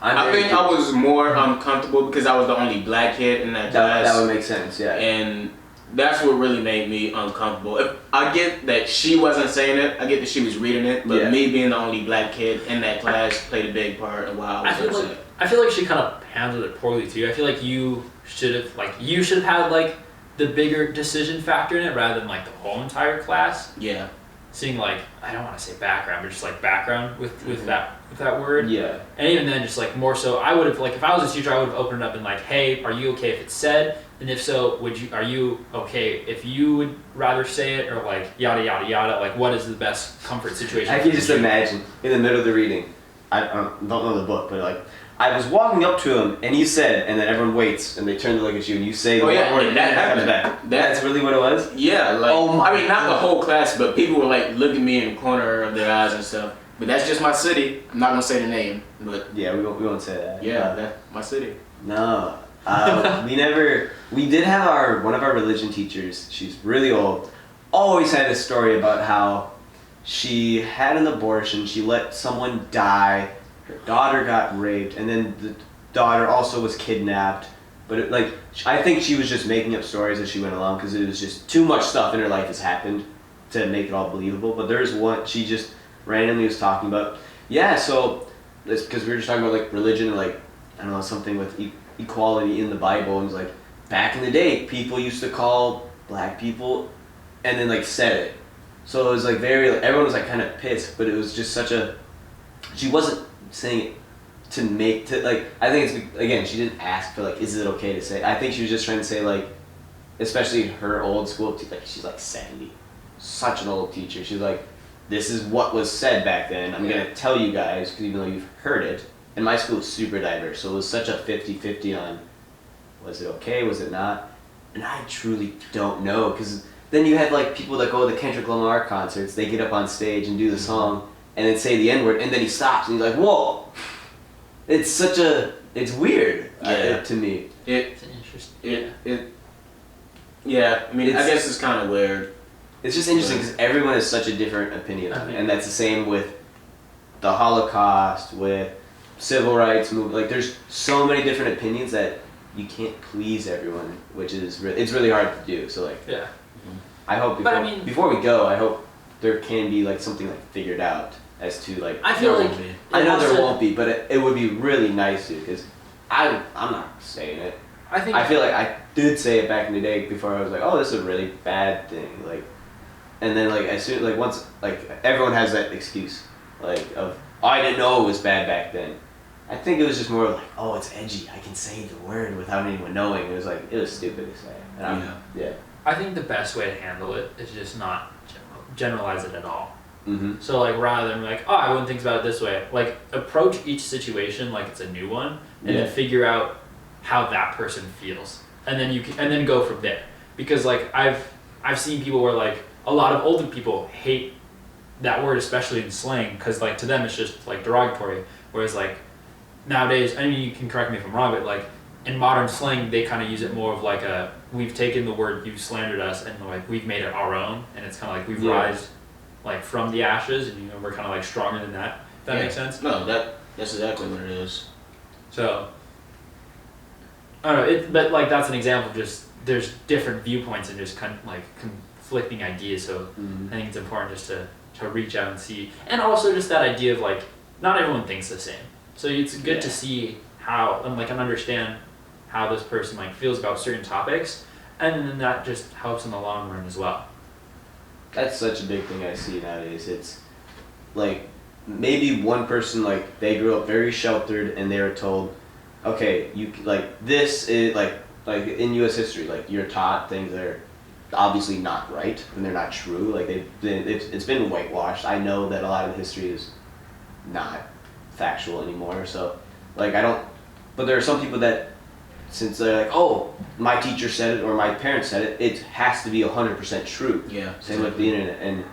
S3: I think I was more uncomfortable because I was the only black kid in that class.
S1: That would make sense, yeah.
S3: And that's what really made me uncomfortable. If I get that she wasn't saying it, I get that she was reading it, but
S1: Yeah.
S3: me being the only black kid in that class played a big part of why I was upset.
S2: I feel like she kind of handled it poorly too. I feel like you should have had like the bigger decision factor in it rather than like the whole entire class.
S3: Yeah.
S2: Seeing like, I don't want to say background, but just like background with that word.
S1: Yeah.
S2: And even then, just like more so, I would have like if I was a teacher, I would have opened it up and like, hey, are you okay if it's said? And if so, are you okay if you would rather say it, or like yada yada yada? Like, what is the best comfort situation?
S1: I can just imagine in the middle of the reading. I don't know the book, but like I was walking up to him and he said, and then everyone waits and they turn to look at you and you say the
S3: Oh, yeah,
S1: word
S3: and that
S1: comes
S3: happened.
S1: back. That's really what it was.
S3: Yeah, like
S1: Oh my
S3: I mean, not the
S1: God.
S3: whole class, but people were like looking at me in the corner of their eyes and stuff. But that's just my city. I'm not gonna say the name, but
S1: Yeah, we won't say that.
S3: yeah, that's my city.
S1: No. We did have one of our religion teachers, she's really old, always had a story about how she had an abortion, she let someone die, her daughter got raped, and then the daughter also was kidnapped. But I think she was just making up stories as she went along because it was just too much stuff in her life has happened to make it all believable. But there's one she just randomly was talking about. Yeah, so it's because we were just talking about like religion and like I don't know, something with equality in the Bible, and it's like back in the day people used to call black people and then like said it. So it was like everyone was like kind of pissed, but it was just she wasn't saying it I think it's again, she didn't ask for like is it okay to say. I think she was just trying to say like, especially her old school like she's like 70, such an old teacher. She's like, this is what was said back then. I'm gonna tell you guys because even though you've heard it, and my school is super diverse, so it was such a 50-50 on was it okay, was it not, and I truly don't know because then you had like people that go to the Kendrick Lamar concerts, they get up on stage and do the song and then say the N-word and then he stops and he's like, whoa. It's weird to me.
S2: It's an interesting.
S3: Yeah, I mean, I guess it's kind of weird.
S1: It's just interesting because everyone has such a different opinion on it,
S2: Okay.
S1: and that's the same with the Holocaust, with civil rights movement. Like, there's so many different opinions that you can't please everyone, which is it's really hard to do. So like,
S2: Yeah.
S1: I hope before we go, I hope there can be like something like figured out as to like.
S2: I feel like
S1: I know there won't be, but it would be really nice to because I'm not saying it. I feel like I did say it back in the day before I was like, oh, this is a really bad thing, like, and then like as soon like once like everyone has that excuse like of oh, I didn't know it was bad back then, I think it was just more like, oh, it's edgy. I can say the word without anyone knowing. It was like, it was stupid to say. And yeah.
S2: I think the best way to handle it is just not generalize it at all.
S1: Mm-hmm.
S2: So like rather than like, oh, I wouldn't think about it this way. Like approach each situation like it's a new one, and then figure out how that person feels, and then then go from there. Because like I've seen people where like a lot of older people hate that word, especially in slang, because like to them it's just like derogatory. Whereas like nowadays, I mean, you can correct me if I'm wrong, but like in modern slang they kind of use it more of like a, we've taken the word you slandered us and like we've made it our own, and it's kind of like we've rise like from the ashes, and we're kind of like stronger than that. If that makes sense.
S3: No, that's exactly what it is.
S2: So I don't know, but like that's an example of just there's different viewpoints and just like conflicting ideas. So I think it's important just to reach out and see, and also just that idea of like not everyone thinks the same. So it's good to see how and understand how this person like feels about certain topics, and then that just helps in the long run as well.
S1: That's such a big thing I see nowadays. It's like maybe one person, like they grew up very sheltered and they were told, okay, you like this is like in U.S. history, like you're taught things that are obviously not right and they're not true. Like it's been whitewashed. I know that a lot of the history is not factual anymore. So like I don't. But there are some people that, since they're like, oh, my teacher said it or my parents said it, it has to be 100% true.
S3: Yeah.
S1: Same with the internet, and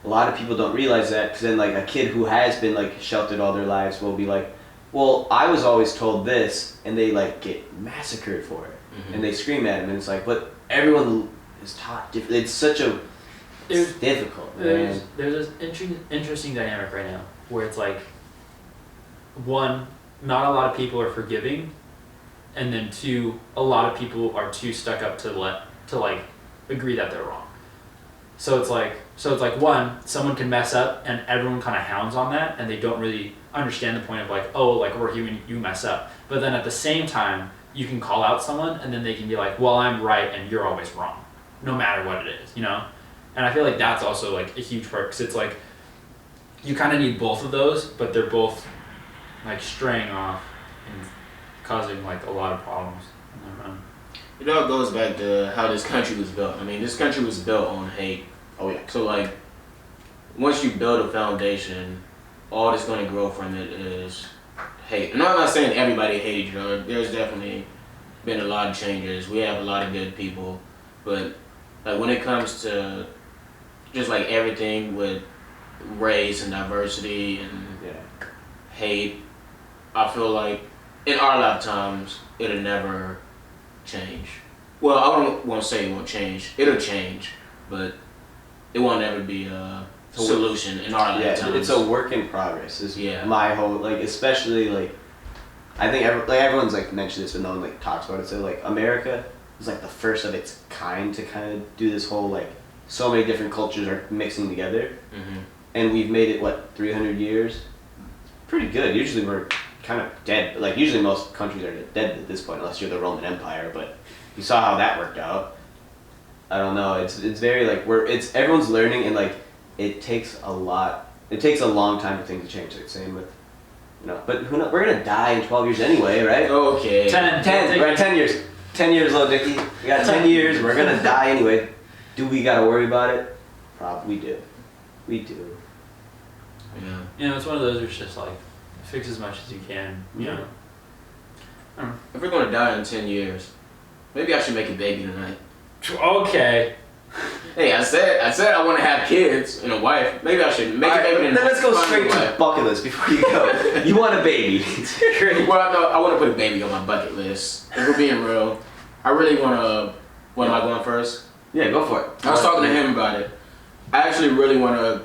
S1: a lot of people don't realize that, because then like a kid who has been like sheltered all their lives will be like, well, I was always told this, and they like get massacred for it, and they scream at him, and it's like, but everyone is taught different. It's such a it's difficult.
S2: There's this interesting dynamic right now where it's like, one, not a lot of people are forgiving, and then two, a lot of people are too stuck up to like agree that they're wrong. So it's like one, someone can mess up and everyone kind of hounds on that, and they don't really understand the point of like, oh, like we're human, you mess up. But then at the same time, you can call out someone and then they can be like, well, I'm right and you're always wrong, no matter what it is, And I feel like that's also like a huge part, because it's like you kind of need both of those, but they're both like straying off and causing like a lot of problems in the run.
S3: It all goes back to how this country was built. I mean, this country was built on hate.
S1: Oh yeah.
S3: So like, once you build a foundation, all that's going to grow from it is hate. And I'm not saying everybody hates each other. There's definitely been a lot of changes. We have a lot of good people, but like when it comes to just like everything with race and diversity and hate, I feel like in our lifetimes it'll never change. Well, I don't want to say it won't change. It'll change, but it won't ever be a solution in our lifetimes.
S1: Yeah, it's a work in progress. Is my whole like, especially like, I think everyone's like mentioned this, but no one like talks about it. So like America is like the first of its kind to kind of do this whole like, so many different cultures are mixing together, and we've made it 300 years. Pretty good. Usually we're kind of dead. Like usually most countries are dead at this point, unless you're the Roman Empire. But you saw how that worked out. I don't know. It's very like everyone's learning, and like it takes a lot. It takes a long time for things to change. Like same with, But we're gonna die in 12 years anyway, right?
S3: Okay.
S2: 10.
S1: We're at 10 years. 10 years, little Dickie. We got 10 years. We're gonna die anyway. Do we gotta worry about it? Probably do. We do.
S3: Yeah.
S2: It's one of those where it's just like, fix as much as you can,
S3: If we're gonna die in 10 years, maybe I should make a baby tonight.
S2: Okay.
S3: Hey, I said I want to have kids and a wife. Maybe I should make a baby tonight.
S1: Then let's go straight to the bucket list before you go. You want a baby.
S3: Well, no, I want to put a baby on my bucket list. If we're being real, I really want to. What am I going first?
S1: Yeah, go for it.
S3: I was talking to him about it. I actually really want to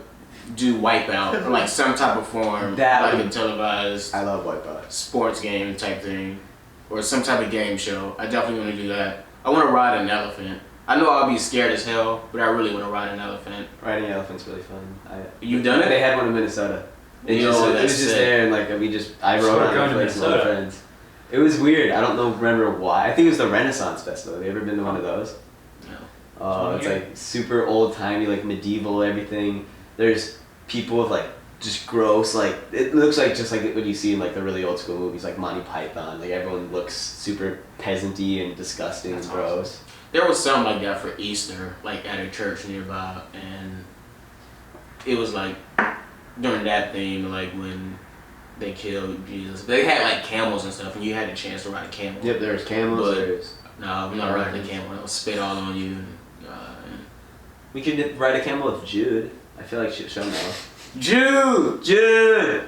S3: do Wipeout or like some type of form, like a televised.
S1: I love Wipeout.
S3: Sports game type thing, or some type of game show. I definitely want to do that. I want to ride an elephant. I know I'll be scared as hell, but I really want to ride an elephant.
S1: Riding an elephant's really fun.
S3: You've done it?
S1: They had one in Minnesota. It was just there, and like I rode on it with my friends. It was weird. I don't remember why. I think it was the Renaissance Festival. Have you ever been to one of those?
S3: No.
S1: Oh, it's like super old timey, like medieval everything. There's people with like just gross. Like it looks like just like what you see in like the really old school movies, like Monty Python. Like everyone looks super peasanty and disgusting and gross.
S3: Awesome. There was something like that for Easter, like at a church nearby, and it was like during that theme, like when they killed Jesus. They had like camels and stuff, and you had a chance to ride a camel.
S1: Yep, there's camels.
S3: But no, I'm not riding a camel. It'll spit all on you.
S1: We could ride a camel with Jude. I feel like she'll know.
S3: Jude!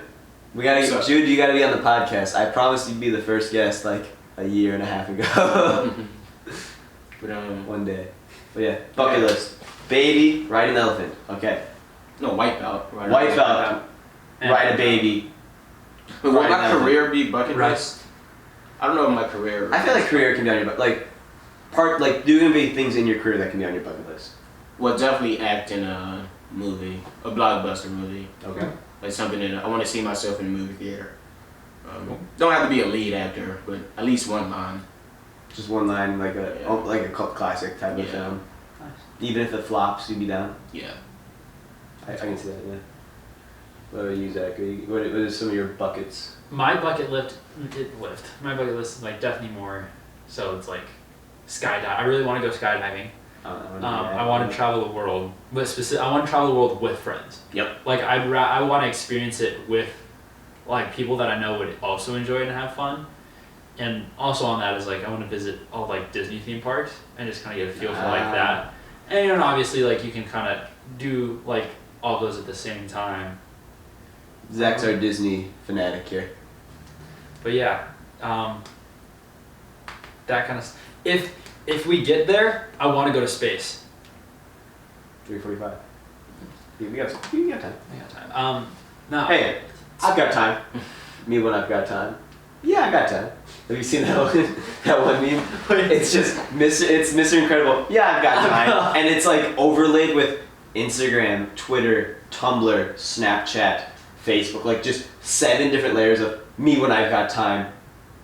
S1: We gotta get Jude. You gotta be on the podcast. I promised you'd be the first guest like a year and a half ago.
S3: But
S1: one day. But yeah, bucket list. Baby, ride an elephant. Okay.
S3: No, wipeout.
S1: Wipeout. Ride a baby.
S3: But will my career be bucket
S2: Right.
S3: list? I don't know if my career.
S1: I feel like career can be on your like do gonna be things in your career that can be on your bucket list.
S3: Well, definitely act in a movie, a blockbuster movie.
S1: Okay.
S3: Like something I want to see myself in a movie theater. Don't have to be a lead actor, but at least one line.
S1: Just one line, like a cult classic type of film.
S2: Nice.
S1: Even if it flops, you'd be down.
S3: Yeah.
S1: I can see that. Yeah. What about you, Zach? What are some of your buckets?
S2: My bucket list. My bucket list is like definitely more. So it's like skydive. I really want to go skydiving. I want to travel the world, but I want to travel the world with friends.
S3: Yep.
S2: Like I want to experience it with like people that I know would also enjoy it and have fun. And also on that is like I want to visit all like Disney theme parks and just kind of get a feel for like that. And you know, obviously like you can kind of do like all those at the same time.
S1: Zach's our Disney fanatic here.
S2: But yeah, that kind of. If we get there, I want to go to space.
S1: 3:45. We got time.
S2: I got time. No.
S1: Hey, I've got time. Me when I've got time. Yeah, I got time. Have you seen that one? That one meme? It's just Mr. Incredible. Yeah, I've got time. And it's like overlaid with Instagram, Twitter, Tumblr, Snapchat, Facebook, like just 7 different layers of me when I've got time.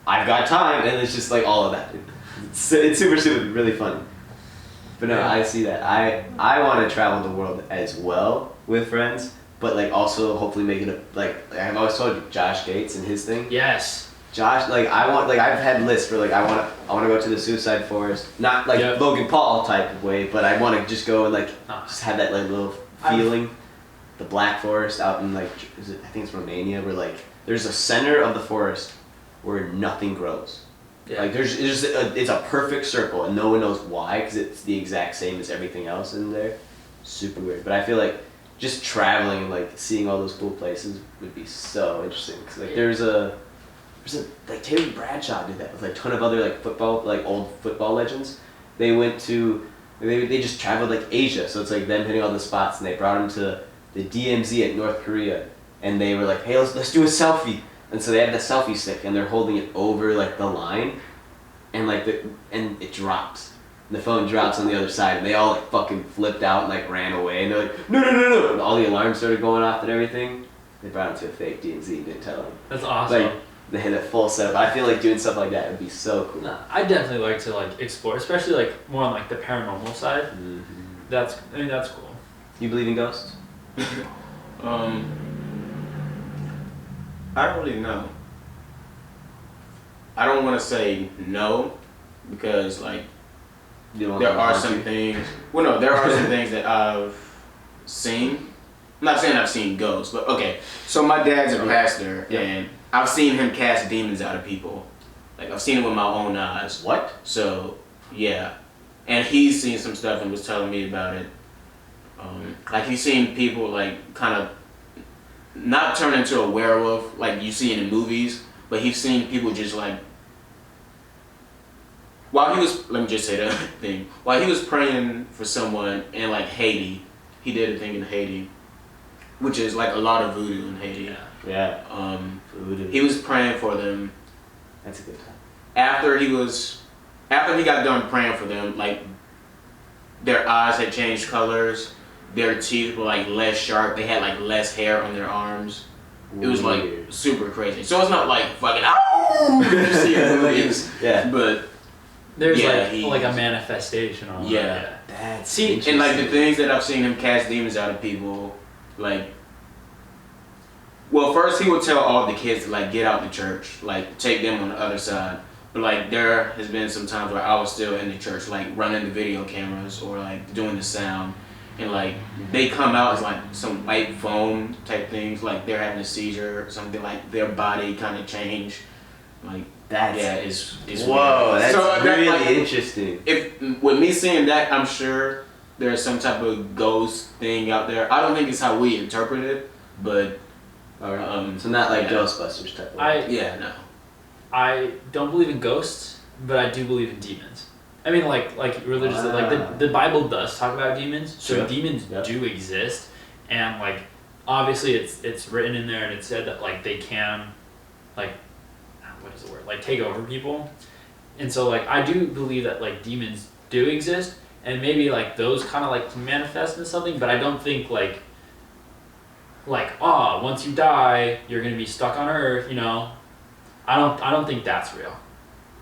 S1: I've got time, and it's just like all of that. It's super stupid, really funny. But no, I see that. I want to travel the world as well with friends, but like also hopefully make it a, like I've always told you, Josh Gates and his thing.
S2: Yes.
S1: Josh, like I've had lists where like I want to go to the suicide forest, not like Logan Paul type of way, but I want to just go and like just have that like little feeling. The Black Forest out in like I think it's Romania, where like there's a center of the forest where nothing grows. Yeah. Like it's a perfect circle and no one knows why because it's the exact same as everything else in there. Super weird, but I feel like just traveling and like seeing all those cool places would be so interesting. Cause like there's a like Terry Bradshaw did that with like a ton of other like old football legends. They went to they just traveled like Asia, so it's like them hitting all the spots, and they brought them to the DMZ at North Korea, and they were like, hey, let's do a selfie. And so they have the selfie stick, and they're holding it over like the line, and like and it drops. And the phone drops on the other side, and they all like fucking flipped out and like ran away, and they're like, no, and all the alarms started going off and everything. They brought him to a fake DMZ and didn't tell him.
S2: That's awesome.
S1: Like they hit a full setup. I feel like doing stuff like that would be so cool.
S2: No, I definitely like to like explore, especially like more on like the paranormal side.
S1: Mm-hmm.
S2: That's cool.
S1: You believe in ghosts?
S3: I don't really know. I don't want to say no because like there are some things. Well, no, there are some things that I've seen. I'm not saying I've seen ghosts, but okay. So my dad's a pastor, and I've seen him cast demons out of people. Like I've seen it with my own eyes.
S1: What?
S3: So yeah, and he's seen some stuff and was telling me about it. Like he's seen people like kind of not turn into a werewolf like you see in the movies, but he's seen people just like while he was, let me just say that thing, while he was praying for someone in like Haiti, he did a thing in Haiti, which is like a lot of voodoo in Haiti.
S1: Yeah. Voodoo.
S3: He was praying for them.
S1: That's a good time.
S3: After he got done praying for them, like their eyes had changed colors. Their teeth were like less sharp. They had like less hair on their arms. It was like super crazy. So it's not like fucking you see in movies.
S1: Yeah.
S3: But
S2: there's like a manifestation on that.
S1: That's
S3: and like the things that I've seen him cast demons out of people, like Well, first he would tell all the kids to like get out the church, like take them on the other side. But like there has been some times where I was still in the church, like running the video cameras or like doing the sound, and like they come out as like some white foam type things, like they're having a seizure or something, like their body kind of change, like
S1: That's
S3: yeah, it's
S1: whoa,
S3: weird.
S1: that's
S3: So
S1: really
S3: like,
S1: interesting.
S3: if with me seeing that, I'm sure there's some type of ghost thing out there. I don't think it's how we interpret it, but
S1: So not like
S3: yeah.
S1: Ghostbusters type of.
S3: Yeah, no.
S2: I don't believe in ghosts, but I do believe in demons. I mean, like religiously, like the Bible does talk about demons, so
S1: Sure.
S2: demons do exist, and like obviously it's written in there and it said that like they can, like, what is the word, like take over people, and so like I do believe that like demons do exist, and maybe like those kind of like manifest into something, but I don't think like once you die you're gonna be stuck on Earth, you know. I don't think that's real.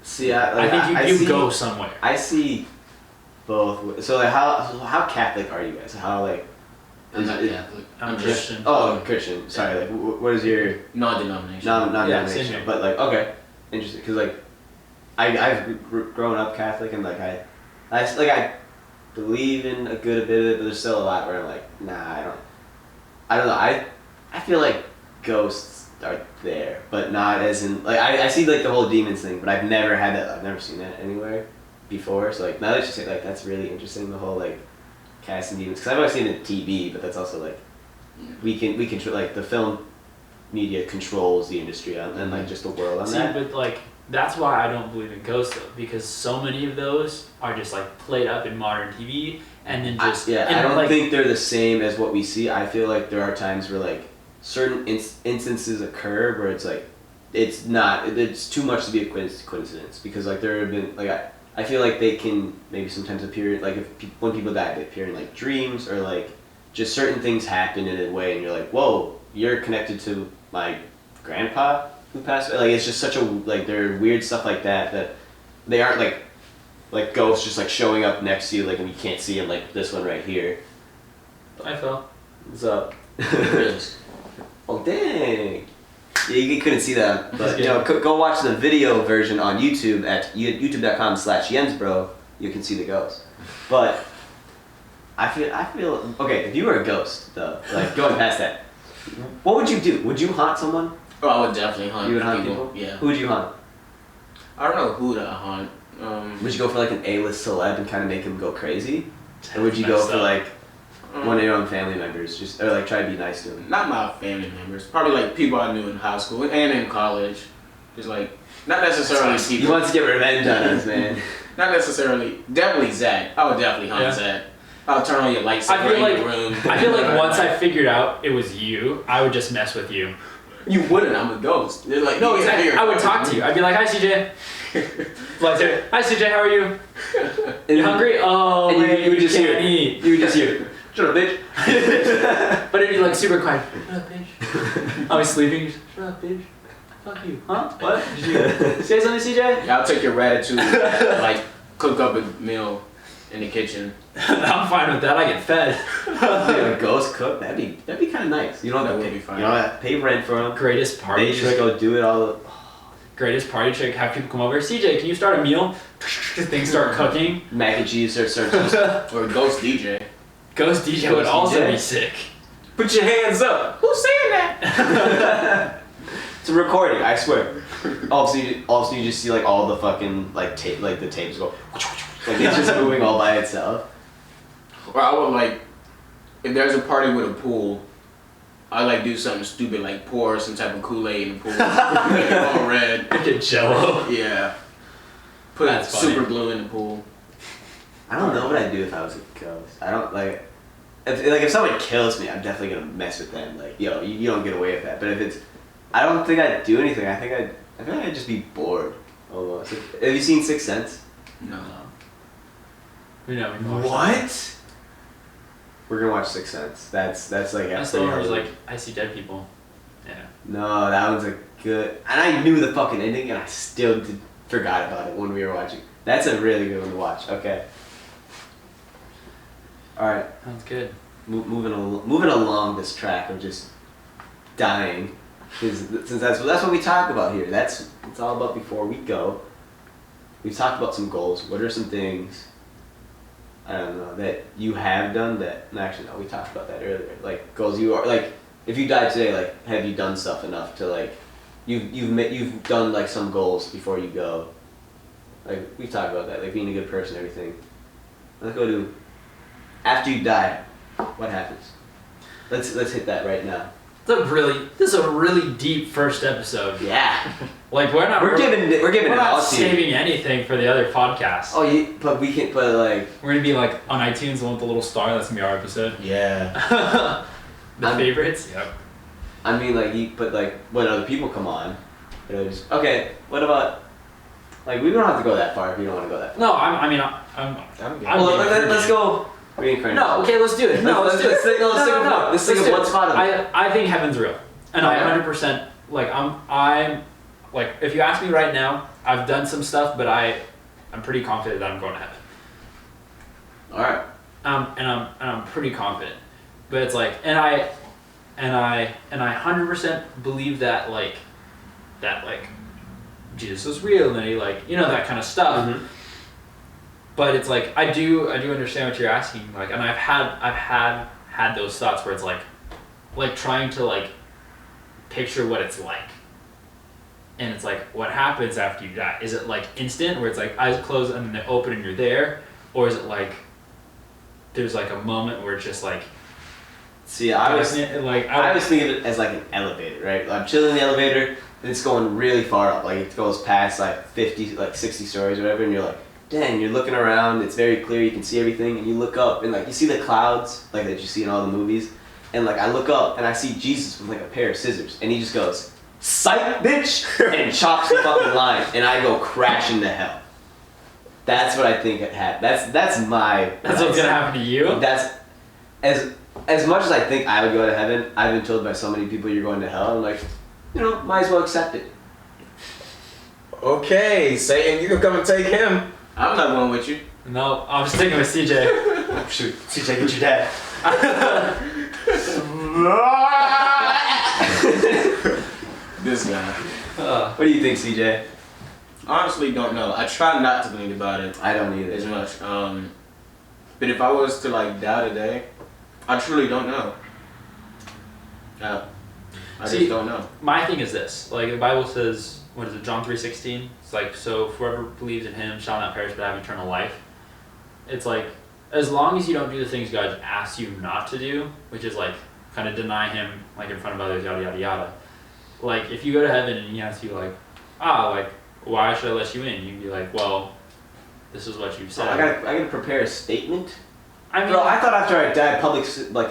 S1: See,
S2: I think you go somewhere.
S1: I see both. So like, how Catholic are you guys? How like?
S3: I'm not Catholic.
S2: I'm Christian.
S1: Oh, Christian. Sorry. Like, what is your
S3: Non-denominational.
S1: non-denominational?
S2: Same here.
S1: But like, okay, interesting. Because like, I've grown up Catholic and like I believe in a good bit of it, but there's still a lot where I'm like, nah, I don't know. I feel like ghosts are there, but not as in like I see like the whole demons thing, but I've never had that. I've never seen that anywhere before. So like now that you say like that's really interesting, the whole like casting demons, because I've always seen it in TV, but that's also like we can like the film media controls the industry and like just the world on that.
S2: But like that's why I don't believe in ghosts though, because so many of those are just like played up in modern TV and then just
S1: I don't think they're the same as what we see. I feel like there are times where like certain instances occur where it's like it's too much to be a coincidence, because like there have been like I feel like they can maybe sometimes appear like when people die they appear in like dreams, or like just certain things happen in a way and you're like, whoa, you're connected to my grandpa who passed away. Like it's just such a like there are weird stuff like that they aren't like ghosts just like showing up next to you like and you can't see them, like this one right here.
S2: I fell.
S1: What's up? Oh dang! Yeah, you couldn't see that, but you know, go watch the video version on YouTube at youtube.com/jensbro. You can see the ghost. But I feel okay. If you were a ghost, though, like going past that, what would you do? Would you haunt someone?
S3: Oh, I would definitely hunt.
S1: You would hunt people?
S3: Yeah.
S1: Who would you haunt?
S3: I don't know who to hunt.
S1: Would you go for like an A-list celeb and kind of make him go crazy, or would you go for like one of your own family members, just or like try to be nice to them?
S3: Not my family members. Probably like people I knew in high school and in college. Just like not necessarily people.
S1: He wants to get revenge on us, man.
S3: Not necessarily. Definitely Zach. I would definitely hunt Zach. I'll turn on your lights in the room.
S2: I feel like once I figured out it was you, I would just mess with you.
S3: You wouldn't. I'm a ghost. They're like,
S2: No, exactly. I would talk to you. I'd be like, hi CJ. Like, hi CJ, how are you? You hungry? Oh,
S1: and
S2: wait,
S1: you would just hear
S2: eat.
S1: You would just hear, shut up, bitch.
S2: But it'd be like super quiet. Shut up, bitch. I was sleeping. Shut up, bitch. Fuck you. Huh? What? Did you say something, CJ?
S3: Yeah, I'll take your gratitude. Like, cook up a meal in the kitchen.
S2: I'm fine with that. I get fed.
S1: Dude, a ghost cook, that'd be kind of nice. You don't have
S3: That
S1: to
S3: would be fine.
S1: You don't have to pay rent for them.
S2: Greatest party
S1: They just
S2: trick.
S1: go do it all.
S2: Greatest party trick. Have people come over. CJ, can you start a meal? Things start cooking.
S1: Mac and cheese start just
S3: Or a ghost DJ.
S2: Ghost DJ would
S1: Ghost
S2: also
S1: DJ.
S2: be sick.
S3: Put your hands up. Who's saying that?
S1: It's a recording, I swear. Also, you just see like all the fucking like tape, like the tapes go, like it's just moving all by itself.
S3: Or I would like, if there's a party with a pool, I like do something stupid like pour some type of Kool-Aid in the pool, make it all red.
S2: Get Jello.
S3: Yeah. Put
S2: That's funny.
S3: super glue in the pool.
S1: I don't know what I'd do if I was a ghost. I don't like. If someone kills me, I'm definitely gonna mess with them. Like, yo, you don't get away with that. But if it's, I don't think I'd do anything. I feel like I'd just be bored. Almost. Have you seen Sixth Sense?
S3: No.
S2: We know. We watched that.
S1: What? We're gonna watch Sixth Sense. That's like.
S2: That's the one where he's like, I see dead people. Yeah.
S1: No, that one's a good. And I knew the fucking ending, and I still forgot about it when we were watching. That's a really good one to watch. Okay. All right.
S2: Sounds good.
S1: Moving along this track of just dying. Since that's what we talk about here. It's all about before we go. We've talked about some goals. What are some things, I don't know, that you have done that, actually no, we talked about that earlier. Like goals you are, like if you died today, like have you done stuff enough to like, you've done like some goals before you go. Like we've talked about that, like being a good person, everything. Let's go to, after you die, what happens? Let's hit that right now.
S2: This is a really deep first episode.
S1: Yeah.
S2: Like we're giving it all to you. Saving anything for the other podcasts.
S1: Oh, but we can put like.
S2: We're gonna be like on iTunes, the one with the little star. That's gonna be our episode.
S3: Yeah.
S2: Favorites. Yep.
S1: I mean, like you put like when other people come on, just okay. What about like we don't have to go that far if you don't want to go that far.
S2: No,
S1: well, let's go.
S2: No, okay, let's do it. Let's
S1: think of one spot.
S2: I think heaven's real, and I 100% like I'm like if you ask me right now, I've done some stuff, but I'm pretty confident that I'm going to heaven.
S1: All right.
S2: And I'm pretty confident, but it's like and I 100% believe that like Jesus was real and he like that kind of stuff. Mm-hmm. But it's like I do understand what you're asking, like, and I've had those thoughts where it's like trying to like picture what it's like, and it's like what happens after you die. Is it like instant where it's like eyes closed and then they open and you're there, or is it like there's like a moment where it's just like.
S1: See, I was thinking of it as like an elevator, right? I'm chilling in the elevator and it's going really far up, like it goes past like 50, like 60 stories or whatever, and you're like. Dang, you're looking around, it's very clear, you can see everything, and you look up, and like, you see the clouds, like, that you see in all the movies, and like, I look up, and I see Jesus with like a pair of scissors, and he just goes, psych, bitch, and chops the fucking line, and I go crashing to hell. That's what I think it happened. That's what's
S2: gonna happen to you?
S1: That's, as much as I think I would go to heaven, I've been told by so many people you're going to hell, I'm like, might as well accept it.
S3: Okay, Satan, you can come and take him. I'm not going with you.
S2: No, I'm sticking with CJ.
S1: Oh, shoot. CJ, get your dad.
S3: This guy.
S1: What do you think, CJ?
S3: Honestly, don't know. I try not to think about it.
S1: I don't either.
S3: As much. But if I was to like die today, I truly don't know. I just don't know.
S2: My thing is this. Like the Bible says, what is it, John 3:16? It's like, so whoever believes in him shall not perish but have eternal life. It's like, as long as you don't do the things God asks you not to do, which is like, kind of deny him, like in front of others, yada, yada, yada. Like, if you go to heaven and he asks you like, like, why should I let you in? You'd be like, well, this is what you've said.
S1: I gotta prepare a statement?
S2: I mean,
S1: bro, I thought after I died,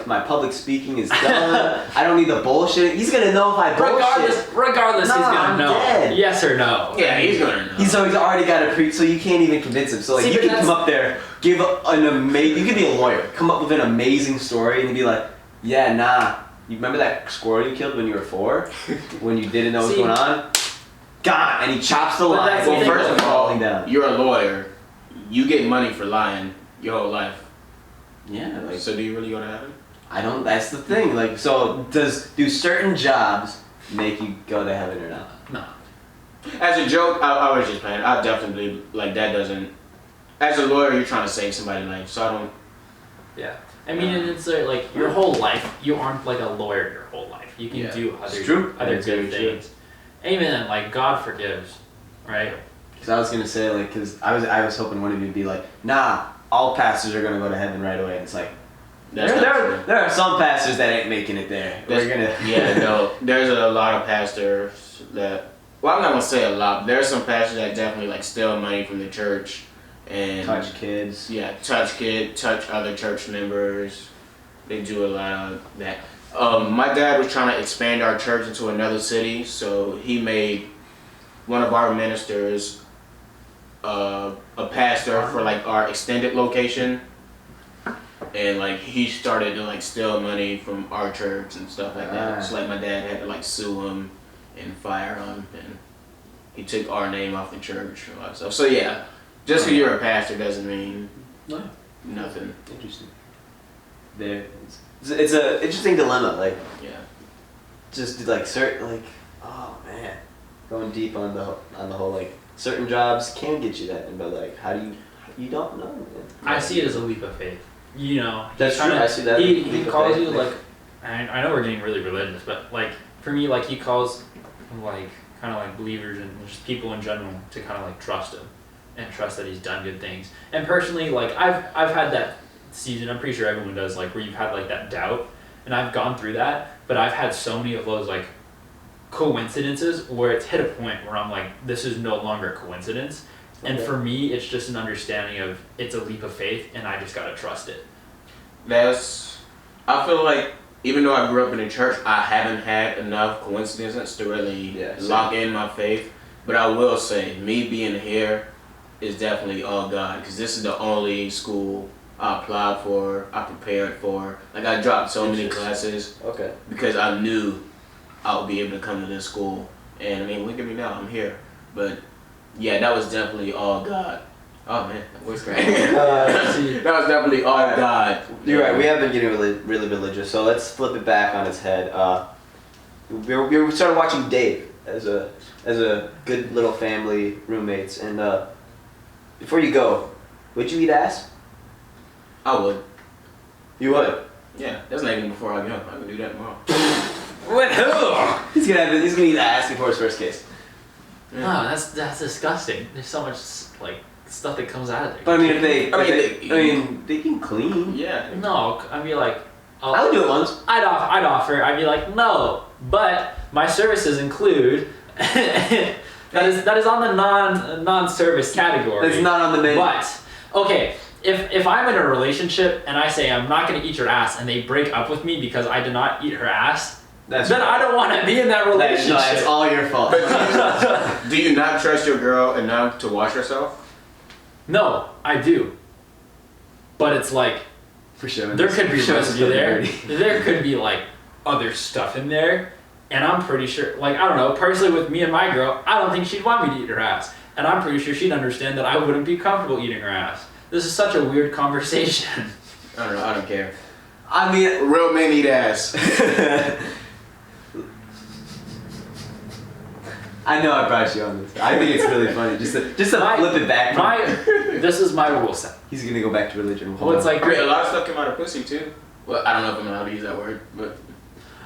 S1: my public speaking is done. I don't need the bullshit. He's gonna know if I bullshit.
S2: Regardless, he's gonna
S1: I'm
S2: know.
S1: Dead.
S2: Yes or no.
S3: Yeah, he's gonna know.
S1: He's already got a so you can't even convince him. So like, you can come up there, give an amazing. You could be a lawyer, come up with an amazing story, and be like, yeah, nah. You remember that squirrel you killed when you were 4, when you didn't know what was going on? God, and he chops the line.
S3: Well, first of all,
S1: down.
S3: You're a lawyer. You get money for lying your whole life.
S1: Yeah, like,
S3: so do you really go to heaven?
S1: I don't. That's the thing. Like, so do certain jobs make you go to heaven or not?
S2: No.
S3: As a joke, I was just playing. I definitely like that doesn't. As a lawyer, you're trying to save somebody's life, so I don't.
S2: Yeah, I mean, it's like your whole life. You aren't like a lawyer your whole life. You can do other good things. And even then, like God forgives, right?
S1: Because I was gonna say like, because I was hoping one of you would be like, nah. All pastors are gonna go to heaven right away. And it's like there are some pastors that ain't making it there.
S3: There's a lot of pastors that. Well, I'm not gonna say a lot. There's some pastors that definitely like steal money from the church and
S1: touch kids.
S3: Yeah, touch other church members. They do a lot of that. My dad was trying to expand our church into another city, so he made one of our ministers a pastor for like our extended location, and like he started to like steal money from our church and stuff like that. So like my dad had to like sue him and fire him, and he took our name off the church and all that stuff. So yeah, just because you're a pastor doesn't mean nothing.
S1: Interesting. It's a interesting dilemma. Like,
S3: yeah.
S1: just like certain like, oh man, going deep on the whole like certain jobs can get you that, but like how do you don't know, man.
S2: I see it as a leap of faith. You know,
S1: That's true. I see that.
S2: He calls you like, I know we're getting really religious, but like for me, like he calls like kind of like believers and just people in general to kind of like trust him and trust that he's done good things. And personally, like I've had that season. I'm pretty sure everyone does, like where you've had like that doubt, and I've gone through that. But I've had so many of those like coincidences where it's hit a point where I'm like, this is no longer a coincidence. And for me, it's just an understanding of it's a leap of faith, and I just gotta trust it.
S3: I feel like even though I grew up in the church, I haven't had enough coincidences to really lock in my faith. But I will say, me being here is definitely all God, because this is the only school I applied for, I prepared for. Like I dropped so many classes because I knew I would be able to come to this school. And I mean, look at me now, I'm here. But yeah, that was definitely all God. Oh man, that voice cracked. That was definitely all God.
S1: You're right. We have been getting really religious, so let's flip it back on its head. We started watching Dave as a good little family roommates, and before you go, would you eat ass?
S3: I would.
S1: You would?
S3: Yeah, that's not even before I go. I can do that tomorrow.
S2: What?
S1: He's gonna eat ass before his first kiss.
S2: Yeah. No, that's disgusting. There's so much like stuff that comes out of there.
S1: But I mean, they can clean.
S3: Yeah.
S2: No, I'd be like,
S1: I would do it once.
S2: I'd offer. I'd be like, no, but my services include. that is on the non-service category.
S1: It's not on the menu.
S2: But okay, if I'm in a relationship and I say I'm not going to eat your ass, and they break up with me because I did not eat her ass. I don't want to be in that relationship.
S1: It's all your fault.
S3: Do you not trust your girl enough to wash herself?
S2: No, I do. But it's like,
S1: for sure.
S2: There could be residue there. There could be like other stuff in there. And I'm pretty sure, like, I don't know, personally with me and my girl, I don't think she'd want me to eat her ass. And I'm pretty sure she'd understand that I wouldn't be comfortable eating her ass. This is such a weird conversation.
S3: I don't know, I don't care.
S1: I mean,
S3: real men eat ass.
S1: I know I brought you on this. I think it's really funny. Just to flip it back.
S2: This is my rule set.
S1: He's gonna go back to religion.
S2: Well, it's like
S3: great. A lot of stuff came out of pussy too. Well, I don't know if I'm allowed to use that word, but.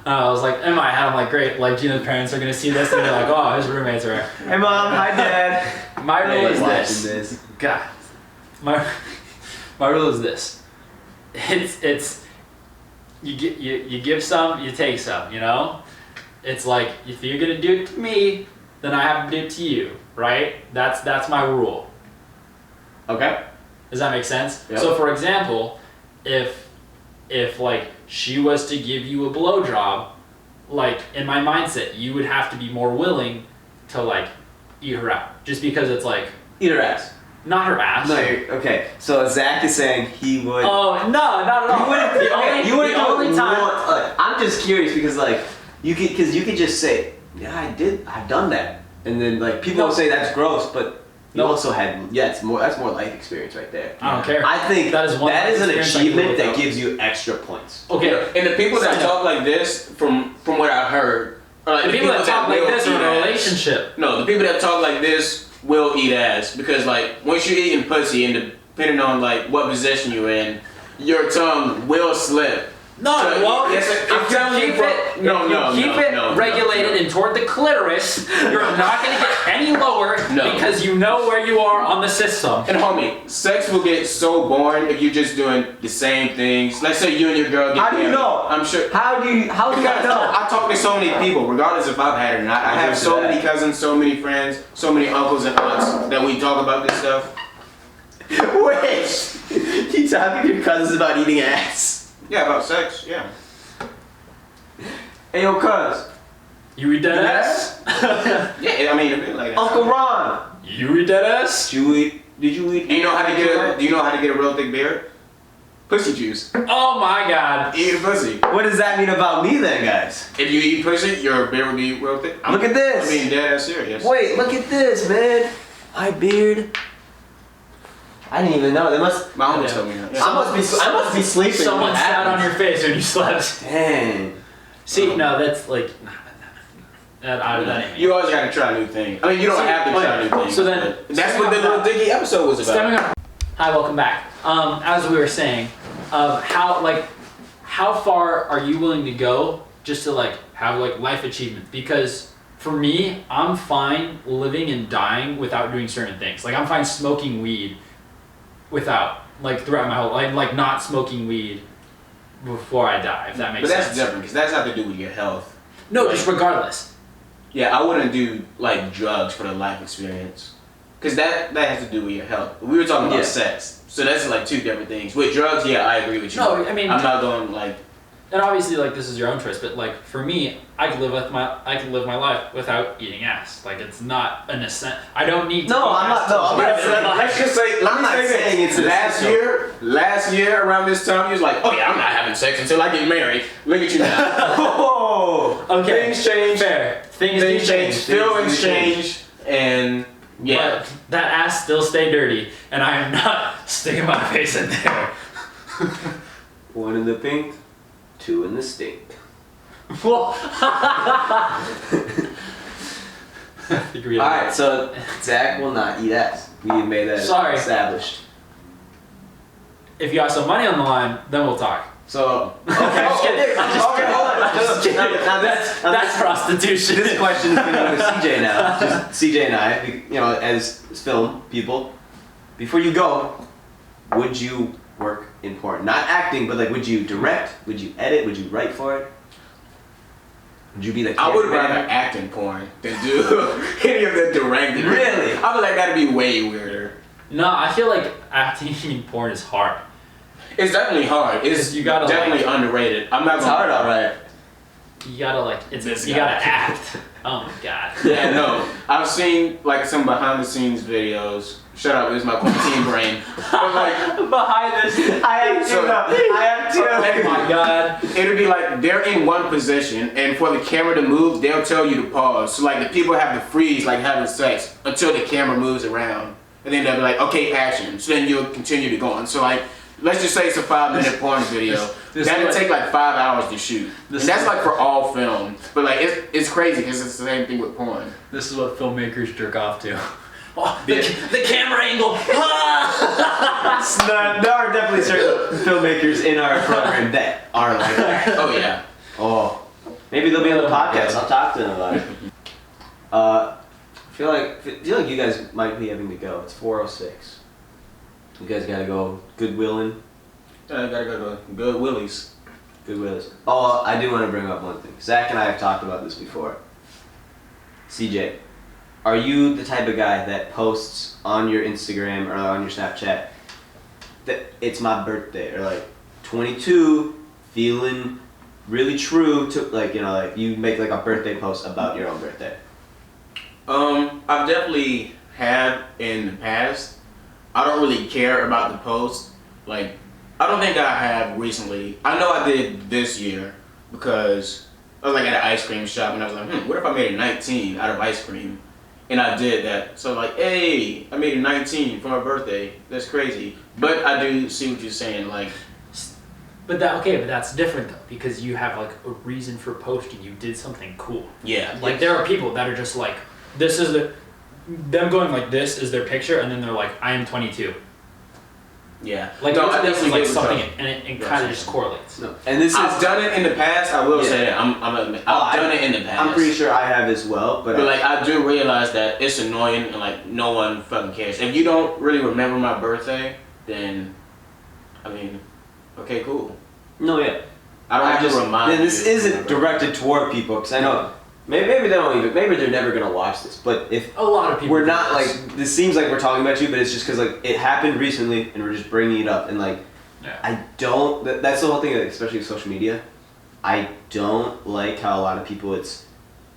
S2: I was like, in my head, I'm like, great. Like, Geno's parents are gonna see this and they're like, oh, his roommates are.
S1: Hey mom, hi dad.
S2: My rule is this. God. My rule is this. It's you give some, you take some. You know. It's like, if you're gonna do it to me, then I have to do it to you, right? That's my rule.
S1: Okay.
S2: Does that make sense?
S1: Yep.
S2: So for example, if like she was to give you a blowjob, like in my mindset, you would have to be more willing to like eat her out, just because it's like
S1: eat her ass.
S2: Not her ass.
S1: No, okay. So Zach is saying he would.
S2: Oh no, not at all.
S1: You wouldn't. The only time. I'm just curious because like. You could just say, yeah, I've done that, and then like people will say that's gross, but you also had that's more life experience right there.
S2: I don't care.
S1: I think that is an achievement that
S2: out.
S1: gives you extra points.
S2: Okay,
S3: and the people that talk like this, from what I heard,
S2: like the people that talk like this are in a relationship.
S3: No, the people that talk like this will eat ass, because like once you're eating pussy, and depending on like what position you're in, your tongue will slip.
S2: No, it won't. If you keep it regulated and toward the clitoris, you're not going to get any lower because you know where you are on the system.
S3: And homie, sex will get so boring if you're just doing the same things. Let's say you and your girl get
S1: married. How do you know?
S3: I'm sure.
S1: How do you know?
S3: I talk to so many people, regardless if I've had it or not. I have so many cousins, so many friends, so many uncles and aunts that we talk about this stuff.
S1: Wait, you talking to your cousins about eating ass?
S3: Yeah, about sex, yeah.
S1: Hey, yo, cuz.
S2: You eat that ass?
S3: Yeah, I mean, a bit like that.
S1: Uncle Ron.
S2: You eat that ass?
S1: Did you eat?
S3: Do you know how to get a real thick beard? Pussy juice.
S2: Oh my god.
S3: Eat a pussy.
S1: What does that mean about me then, guys?
S3: If you eat pussy, your beard will be real thick.
S1: Look at this.
S3: I mean, dead ass serious.
S1: Wait, look at this, man. My beard. I didn't even know.
S3: My homies told me that.
S1: I must be sleeping.
S2: Someone sat on your face when you slept.
S1: Dang.
S2: See, no, that's like.
S3: You always gotta try new things. I mean, you don't have to try new things.
S2: So then,
S3: that's what the little Diggy episode was about.
S2: Hi, welcome back. As we were saying, how far are you willing to go just to like have like life achievements? Because for me, I'm fine living and dying without doing certain things. Like I'm fine smoking weed without like throughout my whole life, like not smoking weed before I die. If that makes sense.
S3: But that's different because that's not to do with your health.
S2: No,
S3: like,
S2: just regardless.
S3: Yeah, I wouldn't do like drugs for the life experience, because that has to do with your health. We were talking about sex, so that's like two different things. With drugs, yeah, I agree with you.
S2: No, I mean,
S3: I'm not going like.
S2: And obviously, like this is your own choice, but like for me, I can live my life without eating ass. Like it's not an necessity. I don't need to.
S1: No, I'm not. No,
S3: let's just say.
S1: I'm not saying it's
S3: last year around this time, you was like, oh yeah, I'm not having sex until I get married. Look at you now.
S1: Oh,
S2: okay.
S3: Things change.
S2: Fair. Things
S3: change. Feelings change. And yeah,
S2: but that ass still stay dirty, and I am not sticking my face in there.
S1: One in the pink, two in the stink.
S2: Well,
S1: alright, so Zach will not eat ass. We made that established.
S2: If you got some money on the line, then we'll talk.
S1: So, okay.
S2: Hold on. Now that's prostitution.
S1: This question is going to go to CJ now. Just CJ and I, you know, as film people. Before you go, would you work in porn? Not acting, but like, would you direct? Would you edit? Would you write for it? Would you be the
S3: I would rather act in porn than do any of the directing.
S1: Really?
S3: I feel like that'd be way weirder.
S2: No, I feel like acting in porn is hard.
S3: It's definitely hard. It's definitely underrated. I'm not.
S1: It's hard, alright.
S2: You gotta like, you gotta act. Oh my god.
S3: Yeah, no. I've seen like some behind the scenes videos. Shut up, it was my quarantine brain. But like
S2: behind this,
S1: I have two.
S2: Oh my god.
S3: It'll be like they're in one position, and for the camera to move, they'll tell you to pause. So like the people have to freeze, like having sex, until the camera moves around, and then they'll be like, okay, action. So then you'll continue to go on. So like, let's just say it's a 5-minute porn video. That'll take like 5 hours to shoot. And that's like for all film. But like it's crazy because it's the same thing with porn.
S2: This is what filmmakers jerk off to. Oh, the camera angle.
S1: There are definitely certain filmmakers in our program that are like that.
S3: Oh yeah.
S1: Oh, maybe they'll be on the podcast. I'll talk to them about it. I feel like you guys might be having to go. It's 4:06. You guys gotta go Goodwilling.
S3: I gotta go to Good Willies.
S1: Good Willies. Oh, I do want to bring up one thing. Zach and I have talked about this before. CJ, are you the type of guy that posts on your Instagram or on your Snapchat that it's my birthday, or like 22, feeling really true to, like, you know, like you make like a birthday post about your own birthday?
S3: I've definitely had in the past. I don't really care about the post. Like, I don't think I have recently. I know I did this year because I was like at an ice cream shop and I was like, what if I made a 19 out of ice cream? And I did that. So like, hey, I made a 19 for my birthday. That's crazy. But I do see what you're saying, like.
S2: But that's different though, because you have like a reason for posting. You did something cool.
S3: Yeah.
S2: Like there are people that are just like, this is them going like this is their picture, and then they're like, I am 22.
S3: Yeah.
S2: Like
S3: no,
S2: I
S3: definitely
S2: like something, and it kind of just correlates.
S1: No. And this
S3: I've done it in the past. I will say that I've done it in the past.
S1: I'm pretty sure I have as well, but
S3: like I do realize that it's annoying and like no one fucking cares. If you don't really remember my birthday, then I mean, okay, cool.
S1: No, yeah.
S3: I don't have to remind you.
S1: This isn't directed toward people, because I know maybe they don't even, maybe they're never gonna watch this. But if
S2: a lot of people,
S1: we're not like, this seems like we're talking about you, but it's just because like it happened recently and we're just bringing it up, and like I don't. That's the whole thing, especially with social media. I don't like how a lot of people, it's,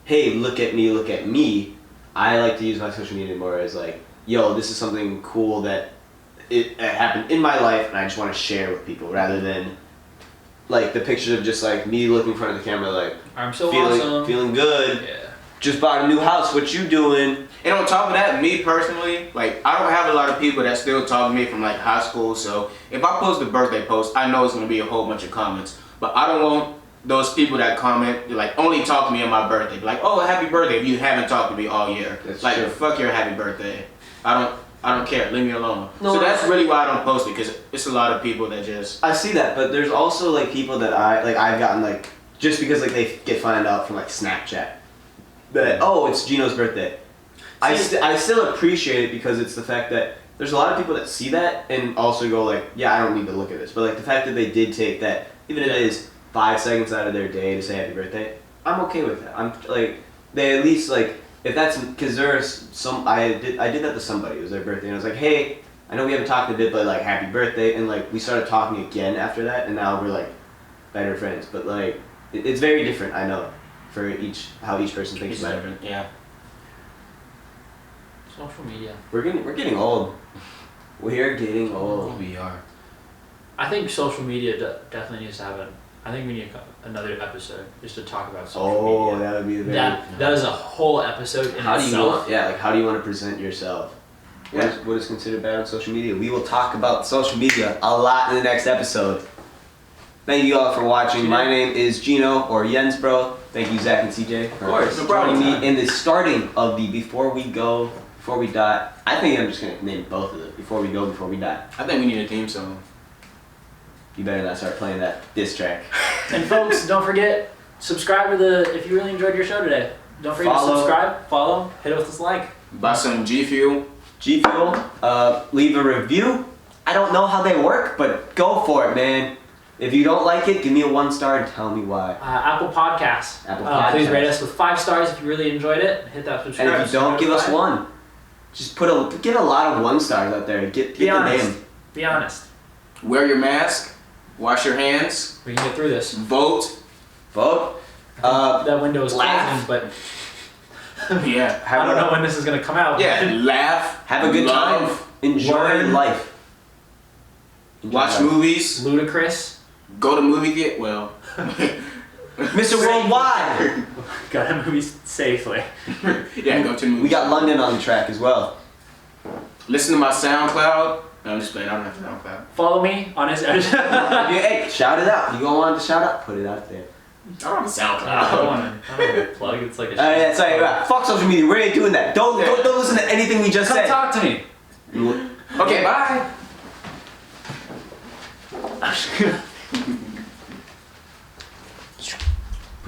S1: hey, look at me, look at me. I like to use my social media more as like, yo, this is something cool that it happened in my life, and I just want to share with people, rather than like the pictures of just like me looking in front of the camera, like
S2: I'm so awesome,
S1: feeling good.
S2: Yeah.
S1: Just bought a new house. What you doing?
S3: And on top of that, me personally, like I don't have a lot of people that still talk to me from like high school. So if I post a birthday post, I know it's gonna be a whole bunch of comments. But I don't want those people that comment, like, only talk to me on my birthday. Be like, oh, happy birthday if you haven't talked to me all year.
S1: That's
S3: like,
S1: true.
S3: fuck your happy birthday. I don't care. Leave me alone.
S1: No,
S3: so that's really why I don't post it, because it's a lot of people that just.
S1: I see that, but there's also like people that I've gotten like just because like they get found out from like Snapchat that oh it's Geno's birthday. I still appreciate it because it's the fact that there's a lot of people that see that and also go like yeah I don't need to look at this, but like the fact that they did take that even if it is 5 seconds out of their day to say happy birthday, I'm okay with that. I'm like they at least like. If that's because there's some I did that to somebody. It was their birthday and I was like, hey, I know we haven't talked a bit, but like happy birthday, and like we started talking again after that, and now we're like better friends. But like it's very different. I know for how each person thinks about it.
S3: Yeah.
S2: Social media.
S1: We're getting old. We're getting old.
S3: We are.
S2: I think social media definitely needs to have I think we need another episode just to talk about social media.
S1: Oh, that would be the very.
S2: That is a whole episode in itself.
S1: How do you want to present yourself? What is considered bad on social media? We will talk about social media a lot in the next episode. Thank you all for watching. My name is Jeno or Jens, bro. Thank you, Zach and CJ, for joining me in the starting of the Before We Die. I think I'm just gonna name both of them. Before We Go, Before We Die.
S3: I think we need a theme song.
S1: You better not start playing that diss track.
S2: And folks, don't forget, subscribe to if you really enjoyed your show today. Don't forget to subscribe, follow, hit it with this like.
S3: Buy some G Fuel.
S1: G Fuel, leave a review. I don't know how they work, but go for it, man. If you don't like it, give me a 1-star and tell me why.
S2: Apple Podcasts. Please rate us with 5 stars if you really enjoyed it. Hit that subscribe.
S1: And if you don't, give us 1. Just get a lot of 1-stars out there. Get the name.
S2: Be honest.
S3: Wear your mask. Wash your hands.
S2: We can get through this.
S3: Vote.
S2: That window is
S1: laugh.
S2: closing, but
S3: Yeah.
S2: I don't know when this is gonna come out.
S3: Yeah. Laugh.
S1: Have a good time. Enjoy life.
S3: Watch movies.
S2: Ludicrous.
S3: Go to movie theater. Well.
S1: Mr. Worldwide.
S2: Go to movies safely.
S3: Yeah, go to movies.
S1: We got London on the track as well.
S3: Listen to my SoundCloud. No, I'm just playing. I don't have SoundCloud.
S2: Follow me on his.
S1: Hey, shout it out. You don't want it to shout out? Put it out there.
S3: I don't have SoundCloud.
S2: I don't want to plug. It's like a.
S1: Yeah, sorry. Fuck social media. We ain't doing that. Don't listen to anything we just
S2: Come
S1: said.
S2: talk to me.
S3: Okay, bye.